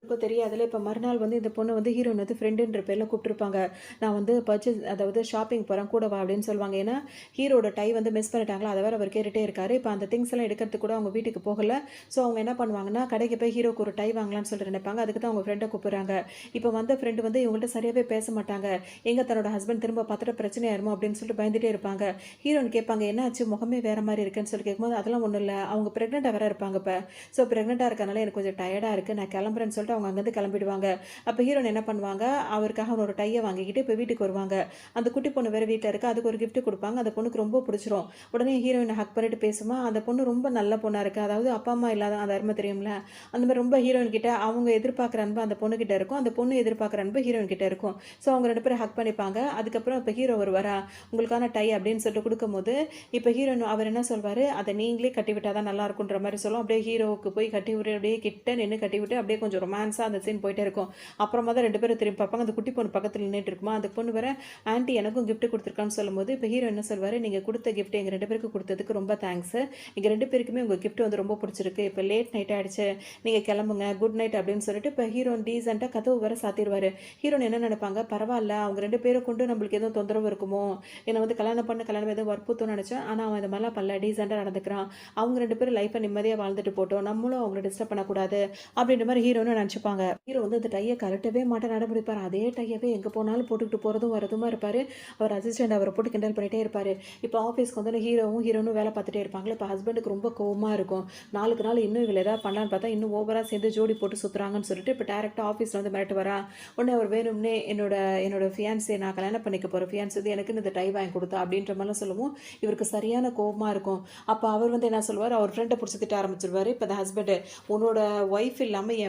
இப்போ தெரியாதுல. இப்போ மறுநாள் வந்து இந்த பொண்ணு வந்து ஹீரோயின் வந்து ஃப்ரெண்டுன்ற பேரில் கூப்பிட்டுருப்பாங்க. நான் வந்து பர்ச்சேஸ், அதாவது ஷாப்பிங் போகிறேன் கூட வா அப்படின்னு சொல்லுவாங்க. ஏன்னா ஹீரோட டை வந்து மிஸ் பண்ணிட்டாங்களா, அதை வேறு அவர் கேட்டுகிட்டே இருக்காரு. இப்போ அந்த திங்ஸ் எல்லாம் எடுக்கிறதுக்கு கூட அவங்க வீட்டுக்கு போகலை. ஸோ அவங்க என்ன பண்ணுவாங்கன்னா, கடைக்கு போய் ஹீரோக்கு ஒரு டை வாங்கலாம்னு சொல்லிட்டு நினைப்பாங்க. அதுக்கு தான் அவங்க ஃப்ரெண்டை கூப்பிட்றாங்க. இப்போ வந்த ஃப்ரெண்டு வந்து இவங்கள்ட்ட சரியாகவே பேச மாட்டாங்க. எங்கே தன்னோட ஹஸ்பண்ட் திரும்ப பார்த்துட்டு பிரச்சனை ஆயிருமோ அப்படின்னு சொல்லிட்டு பயந்துகிட்டே இருப்பாங்க. ஹீரோயின் கேட்பாங்க, என்ன ஆச்சு, முகமே வேறு மாதிரி இருக்குன்னு சொல்லி கேட்கும்போது, அதெல்லாம் ஒன்றும் இல்லை, அவங்க ப்ரெக்னெண்ட்டாக வேறு இருப்பாங்க. இப்போ ஸோ ப்ரெக்னெண்ட்டாக இருக்கனால எனக்கு கொஞ்சம் டயர்டாக இருக்குது, நான் கிளம்புறேன்னு சொல்லிட்டு அவங்க அங்கேருந்து கிளம்பிடுவாங்க. அப்போ ஹீரோன் என்ன பண்ணுவாங்க, அவருக்காக ஒரு டையை வாங்கிக்கிட்டு இப்போ வீட்டுக்கு வருவாங்க. அந்த குட்டி பொண்ணு வேறு வீட்டில் இருக்குது, அதுக்கு ஒரு கிஃப்ட் கொடுப்பாங்க. அந்த பொண்ணுக்கு ரொம்ப பிடிச்சிரும். உடனே ஹீரோயினை ஹக் பண்ணிட்டு பேசுமா, அந்த பொண்ணு ரொம்ப நல்ல பொண்ணாக இருக்குது, அதாவது அப்பா அம்மா இல்லாத அந்த அருமை தெரியும்ல, அந்த மாதிரி ரொம்ப ஹீரோயின் கிட்ட அவங்க எதிர்பார்க்குற அன்பு அந்த பொண்ணு கிட்ட இருக்கும், அந்த பொண்ணு எதிர்பார்க்குற அன்பு ஹீரோயின் கிட்ட இருக்கும். ஸோ அவங்க 2 பேரும் ஹக் பண்ணிப்பாங்க. அதுக்கப்புறம் இப்போ ஹீரோ வருவாரா, உங்களுக்கான டை அப்படின்னு சொல்லிட்டு கொடுக்கும்போது இப்போ ஹீரோயின் அவர் என்ன சொல்வார், அதை நீங்களே கட்டி விட்டால் தான் நல்லா இருக்குன்ற மாதிரி சொல்லும். அப்படியே ஹீரோவுக்கு போய் கட்டி விட்டு அப்படியே கிட்ட நின்று கட்டி விட்டு அப்படியே கொஞ்சம் ரொமான்ஸாக அந்த சீன் போயிட்டே இருக்கும். அப்புறமா தான் 2 பேரும் திரும்பி பார்ப்பாங்க. அந்த குட்டி பொண்ணு பக்கத்தில் நின்றுட்டு இருக்குமா, அந்த பொண்ணு வேற ஆன்ட்டி எனக்கும் கிஃப்ட் கொடுத்துருக்கான்னு சொல்லும்போது இப்போ ஹீரோ என்ன சொல்வார், நீங்கள் கொடுத்த கிஃப்ட் எங்கள் 2 பேருக்கு கொடுத்ததுக்கு ரொம்ப தேங்க்ஸ், எங்கள் 2 பேருக்குமே உங்கள் கிஃப்ட் வந்து ரொம்ப பிடிச்சிருக்கு, இப்போ லேட் நைட் ஆகிடுச்சு, நீங்கள் கிளம்புங்க, குட் நைட் அப்படின்னு சொல்லிட்டு இப்போ ஹீரோன் டீசெண்டாக கதவு வேற சாத்திடுவார். ஹீரோன் என்ன நினைப்பாங்க, பரவாயில்ல அவங்க 2 பேரும் கொண்டு நம்மளுக்கு எதுவும் தொந்தரவு இருக்குமோ, என்னை வந்து கல்யாணம் எதுவும் வற்புறுத்தும்னு நினச்சேன், ஆனால் அவன் இந்த மாதிரிலாம் பண்ணல, டீசெண்டாக நடந்துக்கிறான், அவங்க 2 பேரும் லைஃப்பை நிம்மதியாக வாழ்ந்துட்டு போட்டோம், நம்மளும் அவங்கள டிஸ்டர்ப் பண்ணக்கூடாது அப்படின்ற மாதிரி ஹீரோன்னு நினச்சிப்பாங்க. ஹீரோ வந்து அந்த டையை கரெக்டவே மாட்ட நடமுடிப்பார். அதே டையவே எங்கே போனாலும் போட்டுக்கிட்டு போகிறதும் வரதுமா இருப்பார். அவர் அசிஸ்டண்ட் அவரை போட்டு கிண்டல் பண்ணிகிட்டே இருப்பார். இப்போ ஆஃபீஸ்க்கு வந்து ஹீரோனும் வேலை பார்த்துட்டே இருப்பாங்களே. இப்போ ஹஸ்பண்டுக்கு ரொம்ப கோவமாக இருக்கும். நாளுக்கு நாள் இன்னும் இவள் ஏதாவது பண்ணலான்னு பார்த்தா இன்னும் ஓவராக சேர்ந்து ஜோடி போட்டு சுற்றுறாங்கன்னு சொல்லிட்டு இப்போ டேரெக்டாக ஆஃபீஸில் வந்து மிரட்டு வரா. உடனே அவர் வேணும்னே என்னோட ஃபியான்ஸே, நான் கல்யாணம் பண்ணிக்க போகிற ஃபியான்ஸ் வந்து எனக்கு இந்த டை வாங்கி கொடுத்தா அப்படின்ற மாதிரிலாம் சொல்லுவோம். இவருக்கு சரியான கோவமாக இருக்கும். அப்போ அவர் வந்து என்ன சொல்லுவார், அவர் ஃப்ரெண்டை பிடிச்சி திட்ட ஆரம்பிச்சிருவார். இப்போ அந்த ஹஸ்பண்டு, உன்னோட ஒய்ஃப் இல்லாமல்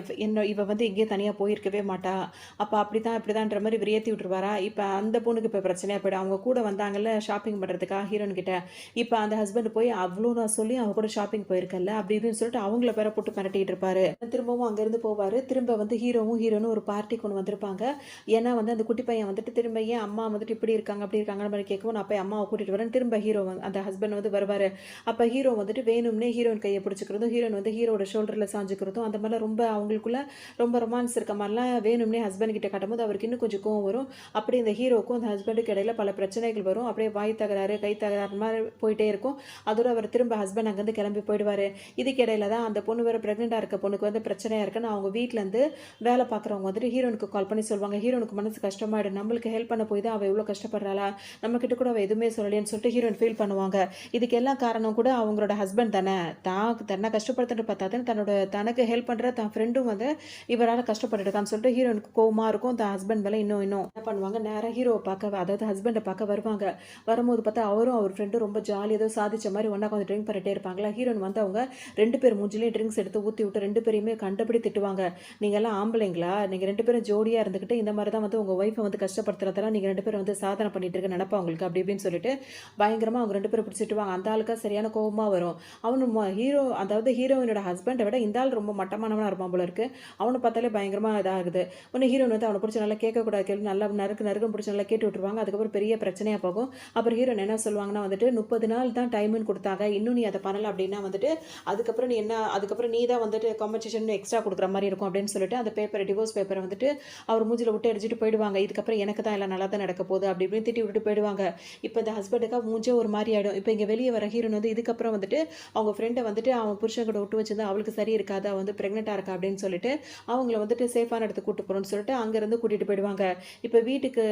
இவ வந்து எங்கேயும் தனியாக போயிருக்கவே மாட்டா, அப்போ அப்படிதான் இப்படிதான்ற மாதிரி இவர் ஏற்றி விட்டுருவாரா. இப்போ அந்த பொண்ணுக்கு இப்போ பிரச்சனையாக போய்டும். அவங்க கூட வந்தாங்கல்ல ஷாப்பிங் பண்ணுறதுக்காக ஹீரோயின் கிட்ட, இப்போ அந்த ஹஸ்பண்ட் போய் அவ்வளோ நான் சொல்லி அவங்க கூட ஷாப்பிங் போயிருக்கல அப்படி இப்படின்னு சொல்லிட்டு அவங்கள பேர போட்டு மிரட்டிட்டு இருப்பாரு. திரும்பவும் அங்கேருந்து போவார். திரும்ப வந்து ஹீரோனும் ஒரு பார்ட்டிக்கு ஒன்று வந்திருப்பாங்க. ஏன்னா வந்து அந்த குட்டி பையன் வந்துட்டு திரும்ப ஏன் அம்மா வந்துட்டு இப்படி இருக்காங்க அப்படி இருக்காங்கன்ற மாதிரி கேட்கவும், நான் போய் அம்மாவை கூட்டிட்டு வரேன். திரும்ப ஹீரோ அந்த ஹஸ்பண்ட் வந்து வருவார். அப்போ ஹீரோ வந்துட்டு வேணும்னே ஹீரோயின் கையை பிடிச்சிக்கிறதும், ஹீரோயின் வந்து ஹீரோட ஷோல்டரில் சாஞ்சுக்கிறதும், அந்த மாதிரிலாம் ரொம்ப அவங்களுக்குள்ள ரொம்ப ரொமான்ஸ் இருக்க மாதிரிலாம் வேணும்னே ஹஸ்பண்ட் கிட்ட காட்டும்போது அவருக்கு இன்னும் கொஞ்சம் கோவம் வரும். அப்படி இந்த ஹீரோக்கும் அந்த ஹஸ்பண்டுக்கு இடையில பல பிரச்சனைகள் வரும். அப்படியே வாய் தகராறு கை தகராறு மாதிரி போயிட்டே இருக்கும். அதோட அவர் திரும்ப ஹஸ்பண்ட் அங்கேருந்து கிளம்பி போயிடுவார். இதுக்கு இடையில தான் அந்த பொண்ணு வேறு ப்ரெக்னெண்ட்டாக இருக்க பொண்ணுக்கு வந்து பிரச்சனையாக இருக்குன்னு அவங்க வீட்டிலேருந்து வேலை பார்க்குறவங்க வந்துட்டு ஹீரோனுக்கு கால் பண்ணி சொல்லுவாங்க. ஹீரோனுக்கு மனசு கஷ்டமாயிடும், நம்மளுக்கு ஹெல்ப் பண்ண போய் தான் அவள் எவ்வளோ கஷ்டப்படுறாளா, நம்மக்கிட்ட கூட அவள் எதுவுமே சொல்லலைன்னு சொல்லிட்டு ஹீரோயின் ஃபீல் பண்ணுவாங்க. இதுக்கு எல்லாம் காரணம் கூட அவங்களோட ஹஸ்பண்ட் தானே. தன்னை கஷ்டப்படுத்துட்டு பார்த்தாதான் தனக்கு ஹெல்ப் பண்ணுற தன் ஃப்ரெண்டும் வந்து இவரால் கஷ்டப்பட்டுருக்கான்னு சொல்லிட்டு ஹீரோனுக்கு கோவமாக இருக்கும். தன் ஹஸ்பண்ட் மேலே இன்னும் என்ன பண்ணுவாங்க, நேராக ஹீரோவை பார்க்க அதாவது ஹஸ்பண்டை பார்க்க வருவாங்க. வரும்போது பார்த்தா அவரும் அவர் ஃப்ரெண்டும் ரொம்ப ஜாலி ஏதோ சாதிச்ச மாதிரி ஒன்றா கொஞ்சம் ட்ரிங்க் பண்ணிட்டே இருப்பாங்களா. ஹீரோயின் வந்து அவங்க 2 பேர் மூஞ்சிலையும் ட்ரிங்க்ஸ் எடுத்து ஊற்றி விட்டு 2 பேரையுமே கண்டபடி திட்டுவாங்க. நீங்கள் எல்லாம் ஆம்பளைங்களா, நீங்கள் 2 பேரும் ஜோடியாக இருந்துக்கிட்டு இந்த மாதிரி தான் வந்து உங்கள் ஒய்ஃபை வந்து கஷ்டப்படுத்துறதெல்லாம் நீங்கள் 2 பேரும் வந்து சாதனை பண்ணிட்டு இருக்க நினப்பா உங்களுக்கு அப்படி இப்படின்னு சொல்லிட்டு பயங்கரமாக அவங்க 2 பேரும் பிடிச்சிட்டுவாங்க. அந்த ஆளுக்கா சரியான கோபமாக வரும். அதாவது ஹீரோயினோட ஹஸ்பண்டை விட இந்த ஆள் ரொம்ப மட்டமானவனாக இருப்பான் போல இருக்கு. அவனை பார்த்தாலே பயங்கரமாக இதாகுது. உடனே ஹீரோயின் வந்து அவனை பிடிச்சி நல்லா கேட்கக்கூடாது கேள்வி நல்லா நறுக்குன்னு பிடிச்சி நல்லா கேட்டு விட்டுருவாங்க. அதுக்கப்புறம் பெரிய பிரச்சனையாக போகும். அப்புறம் ஹீரோயின் என்ன சொல்லுவாங்கன்னா வந்துட்டு 30 நாள் தான் டைமுன்னு கொடுத்தாங்க, இன்னும் நீ அதை பண்ணலை அப்படின்னா வந்துட்டு அதுக்கப்புறம் நீ தான் வந்துட்டு காம்பன்சேஷன் எக்ஸ்ட்ரா கொடுக்குற மாதிரி இருக்கும் அப்படின்னு சொல்லிட்டு அந்த டிவோர்ஸ் பேப்பரை வந்துட்டு அவர் மூஞ்சில் விட்டு அடிச்சுட்டு போயிடுவாங்க. இதுக்கப்புறம் எனக்கு தான் எல்லாம் நல்லா தான் நடக்க போகுது அப்படி இப்படின்னு திட்டி விட்டு போயிடுவாங்க. இப்போ இந்த ஹஸ்பண்டுக்காக மூஞ்சே ஒரு மாதிரி ஆகிடும். இப்போ இங்கே வெளியே வர ஹீரோன் வந்து இதுக்கப்புறம் வந்துட்டு அவங்க ஃப்ரெண்டை வந்துட்டு அவன் புருஷன் கூட விட்டு வச்சிருந்தா அவளுக்கு சரி இருக்காது, அவள் வந்து ப்ரெக்னெண்ட்டாக இருக்கா அப்படின்னு சொல்லிட்டு அவங்கள வந்துட்டு சேஃபான இடத்துக்கு கூட்டு போகிறோன்னு சொல்லிட்டு அங்கேருந்து கூட்டிகிட்டு போயிடுவாங்க. இப்போ வீட்டுக்கு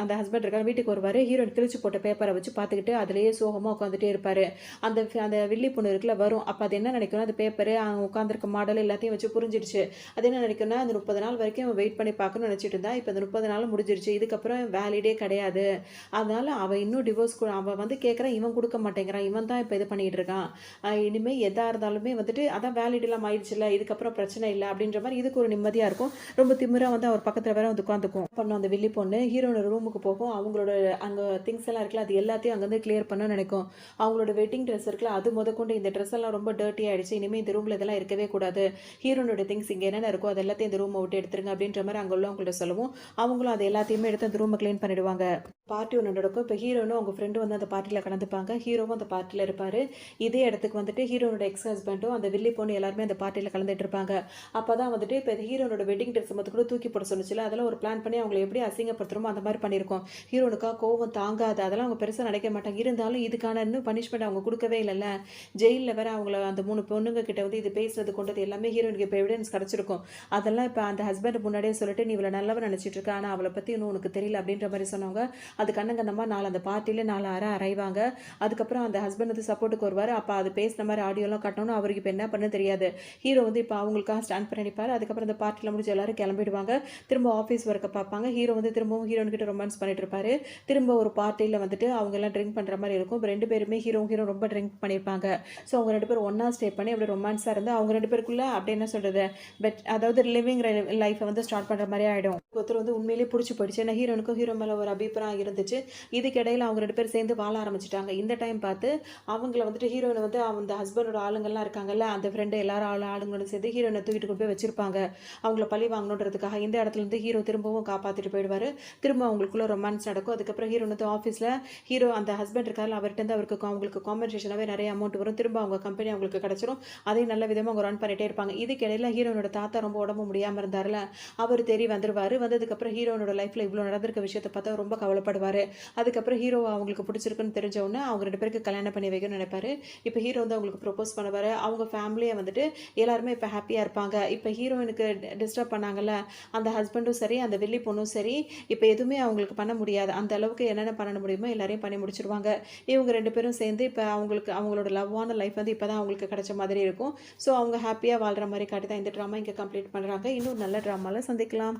அந்த ஹஸ்பண்ட் இருக்காங்க, வீட்டுக்கு வருவார். ஹீரோயின் கிழிச்சு போட்ட பேப்பரை வச்சு பார்த்துக்கிட்டு அதிலேயே சோகமாக உட்காந்துட்டே இருப்பார். அந்த வில்லி பொண்ணு இருக்குல்ல வரும். அப்போ அது என்ன நினைக்கணும், அந்த பேப்பரு அவங்க உட்காந்துருக்க மாடல் எல்லாத்தையும் வச்சு புரிஞ்சிடுச்சு. அது என்ன நினைக்கணும்னா அந்த 30 நாள் வரைக்கும் அவன் வெயிட் பண்ணி பார்க்கணும்னு நினச்சிட்டு இருந்தா. இப்போ இந்த 30 நாள் முடிஞ்சிருச்சு, இதுக்கப்புறம் வேலிடே கிடையாது. அதனால அவள் இன்னும் டிவோர்ஸ் அவள் வந்து கேட்குறான், இவன் கொடுக்க மாட்டேங்கிறான், இவன் தான் இப்போ இது பண்ணிகிட்டு இருக்கான். இனிமேல் எதாக இருந்தாலுமே வந்துட்டு அதான் வேலிடெல்லாம் ஆயிடுச்சுல்ல, இதுக்கப்புறம் பிரச்சனை இல்லை அப்படின்ற மாதிரி இதுக்கு ஒரு நிம்மதியாக இருக்கும். ரொம்ப திமிராக வந்து அவர் பக்கத்தில் வேற வந்து உட்காந்துக்கும். பண்ணோம் அந்த வில்லி பொண்ணு ஹீரோனோட ரூமுக்கு போகும். அவங்களோட அங்கே திங்ஸ் எல்லாம் இருக்குல்ல அது எல்லாத்தையும் அங்கேருந்து கிளியர் பண்ண நினைக்கும். அவங்களோட வெட்டிங் ட்ரெஸ் இருக்குல்ல அது முதற்கொண்டு இந்த ட்ரெஸ் எல்லாம் ரொம்ப டர்ட்டி ஆகிடுச்சு, இனிமேல் இந்த ரூமில் இதெல்லாம் இருக்கவே கூடாது, ஹீரோனோட திங்ஸ் இங்கே என்னென்ன இருக்கோ அது எல்லாத்தையும் இந்த ரூமை விட்டு எடுத்துருங்க அப்படின்ற மாதிரி அங்கே உள்ளவங்கள்ட்ட சொல்லவும் அவங்களும் அது எல்லாத்தையுமே எடுத்து அந்த ரூமை க்ளீன் பண்ணிடுவாங்க. பார்ட்டி ஒன்று நடக்கும். இப்போ ஹீரோனும் அவங்க ஃப்ரெண்டும் வந்து அந்த பார்ட்டியில் கலந்துப்பாங்க. ஹீரோவும் அந்த பார்ட்டியில் இருப்பார். இதே இடத்துக்கு வந்துட்டு ஹீரோனோட எக்ஸ் ஹஸ்பண்டும் அந்த வில்லி பொண்ணு எல்லாருமே அந்த பார்ட்டியில் கலந்துட்டு இருப்பாங்க. அப்போ தான் வந்துட்டு இப்போ ஹீரோனோட வெட்டிங் ட்ரெஸ் மொத்தம் கூட தூக்கி போட சொல்லிச்சுல, அதெல்லாம் ஒரு பிளான் பண்ணி அவங்களை எப்படி அசிங்கப்படுத்துறோமோ அந்த மாதிரி பண்ணியிருக்கோம். ஹீரோனுக்கா கோவம் தாங்காது, அதெல்லாம் அவங்க பெருசாக நினைக்க மாட்டாங்க. இருந்தாலும் இதுக்கான இன்னும் பனிஷ்மெண்ட் அவங்க கொடுக்கவே இல்லைல்ல. ஜெயிலில் வேற அவங்கள அந்த 3 பொண்ணுங்க கிட்ட வந்து இது பேசுறது கொண்டது எல்லாமே ஹீரோனுக்கு இப்போ எவிடன்ஸ் கிடச்சிருக்கும். அதெல்லாம் இப்போ அந்த ஹஸ்பண்ட் முன்னாடியே சொல்லிட்டு நீ இவளை நல்லவன் நினச்சிட்டு இருக்கா, ஆனால் அவளை பற்றி இன்னும் உனக்கு தெரியல அப்படின்ற மாதிரி சொன்னவங்க அது கண்ணங்கந்தமாக அந்த பார்ட்டியில் 4 அரைவாங்க. அதுக்கப்புறம் அந்த ஹஸ்பண்ட் வந்து சப்போர்ட்டுக்கு வருவார். அப்போ அது பேசின மாதிரி ஆடியோலாம் கட்டணும்னு அவருக்கு இப்போ என்ன பண்ண தெரியாது. ஹீரோ வந்து இப்போ அவங்களுக்காக ஸ்டாண்ட் பண்ணி நிற்பார். அதுக்கப்புறம் அந்த பார்ட்டியில் முடிஞ்சு எல்லாரும் கிளம்பிடுவாங்க. திரும்ப ஆஃபீஸ் ஒர்க்கை பார்ப்பாங்க. ஹீரோ வந்து திரும்பவும் ஹீரோன் கிட்ட ரொமான்ஸ் பண்ணிட்டு இருப்பாரு. திரும்ப ஒரு பார்ட்டியில் வந்துட்டு அவங்க எல்லாம் ட்ரிங்க் பண்ணுற மாதிரி இருக்கும். இப்போ 2 பேருமே ஹீரோ ரொம்ப ட்ரிங்க் பண்ணியிருப்பாங்க. ஸோ அவங்க 2 பேரும் ஒன்றா ஸ்டே பண்ணி அப்படி ரொமான்ஸாக இருந்து அவங்க 2 பேருக்குள்ள அப்படி என்ன சொல்கிறது அதாவது லிவிங் லைஃப்பை வந்து ஸ்டார்ட் பண்ணுற மாதிரி ஆகிடும். ஒருத்தர் வந்து உண்மையிலேயே பிடிச்சி போயிடுச்சு. ஏன்னா ஹீரோனுக்கும் ஹீரோ மேலே ஒரு அபிப்பிராயம் இருந்துச்சு. இதுக்கிடையில் அவங்க 2 பேரும் சேர்ந்து வாழ ஆரம்பிச்சிட்டாங்க. இந்த டைம் பார்த்து அவங்கள வந்துட்டு ஹீரோனை வந்து அந்த ஹஸ்பண்டோட ஆளுங்கள்லாம் இருக்காங்கல்ல அந்த ஃப்ரெண்டு எல்லாரும் ஆளுங்களும் சேர்ந்து ஹீரோனை தூக்கிட்டு கொண்டு போய் வச்சிருப்பாங்க அவங்கள பழி வாங்கணுன்றதுக்காக. இந்த இடத்துல இருந்து ஹீரோ திரும்பவும் காப்பாற்றிட்டு போயிடுவார். திரும்ப அவங்களுக்குள்ள ரொமான்ஸ் நடக்கும். அதுக்கப்புறம் ஹீரோ வந்து ஆஃபீஸில் அந்த ஹஸ்பண்ட் இருக்காரு அவர்கிட்ட அவங்களுக்கு காம்பன்சேஷனாகவே நிறைய அமௌண்ட் வரும். திரும்ப அவங்க கம்பெனி அவங்களுக்கு கிடச்சிரும். அதே நல்ல விதமாக அவங்க ரன் பண்ணிகிட்டே இருப்பாங்க. இதுக்கிடையில் ஹீரோனோட தாத்தா ரொம்ப உடம்பு முடியாமல் இருந்தார்ல, அவர் தேடி வந்துருவார். வந்ததுக்கப்புறம் ஹீரோனோட லைஃப்பில் இவ்வளோ நடந்திருக்க விஷயத்தை பார்த்தா ரொம்ப கவலைப்படுவார். அதுக்கப்புறம் ஹீரோ அவங்களுக்கு பிடிச்சிருக்குன்னு தெரிஞ்சவுடனே அவங்க 2 பேருக்கு கல்யாணம் பண்ணி வைக்கணும்னு நினைப்பாரு. இப்போ ஹீரோ வந்து அவங்களுக்கு ப்ரொப்போஸ் பண்ணுவார். அவங்க ஃபேமிலியை வந்துட்டு எல்லாருமே இப்போ ஹாப்பியாக இருப்பாங்க. இப்போ ஹீரோயினுக்கு டிஸ்டர்ப் பண்ணாங்கல்ல அந்த ஹஸ்பண்டும் சரி அந்த வில்லி பொண்ணும் சரி இப்போ எதுவுமே அவங்களுக்கு பண்ண முடியாது. அந்த அளவுக்கு என்னென்ன பண்ண முடியுமோ எல்லாரையும் பண்ணி முடிச்சிருவாங்க. இவங்க 2 பேரும் சேர்ந்து இப்போ அவங்களோட லவ்வான லைஃப் வந்து இப்போ தான் அவங்களுக்கு கிடைச்ச மாதிரி இருக்கும். ஸோ அவங்க ஹாப்பியாக வாழ்கிற மாதிரி காட்டி தான் இந்த ட்ராமா இங்கே கம்ப்ளீட் பண்ணுறாங்க. இன்னும் நல்ல ட்ராமாவில் சந்திக்கலாம்.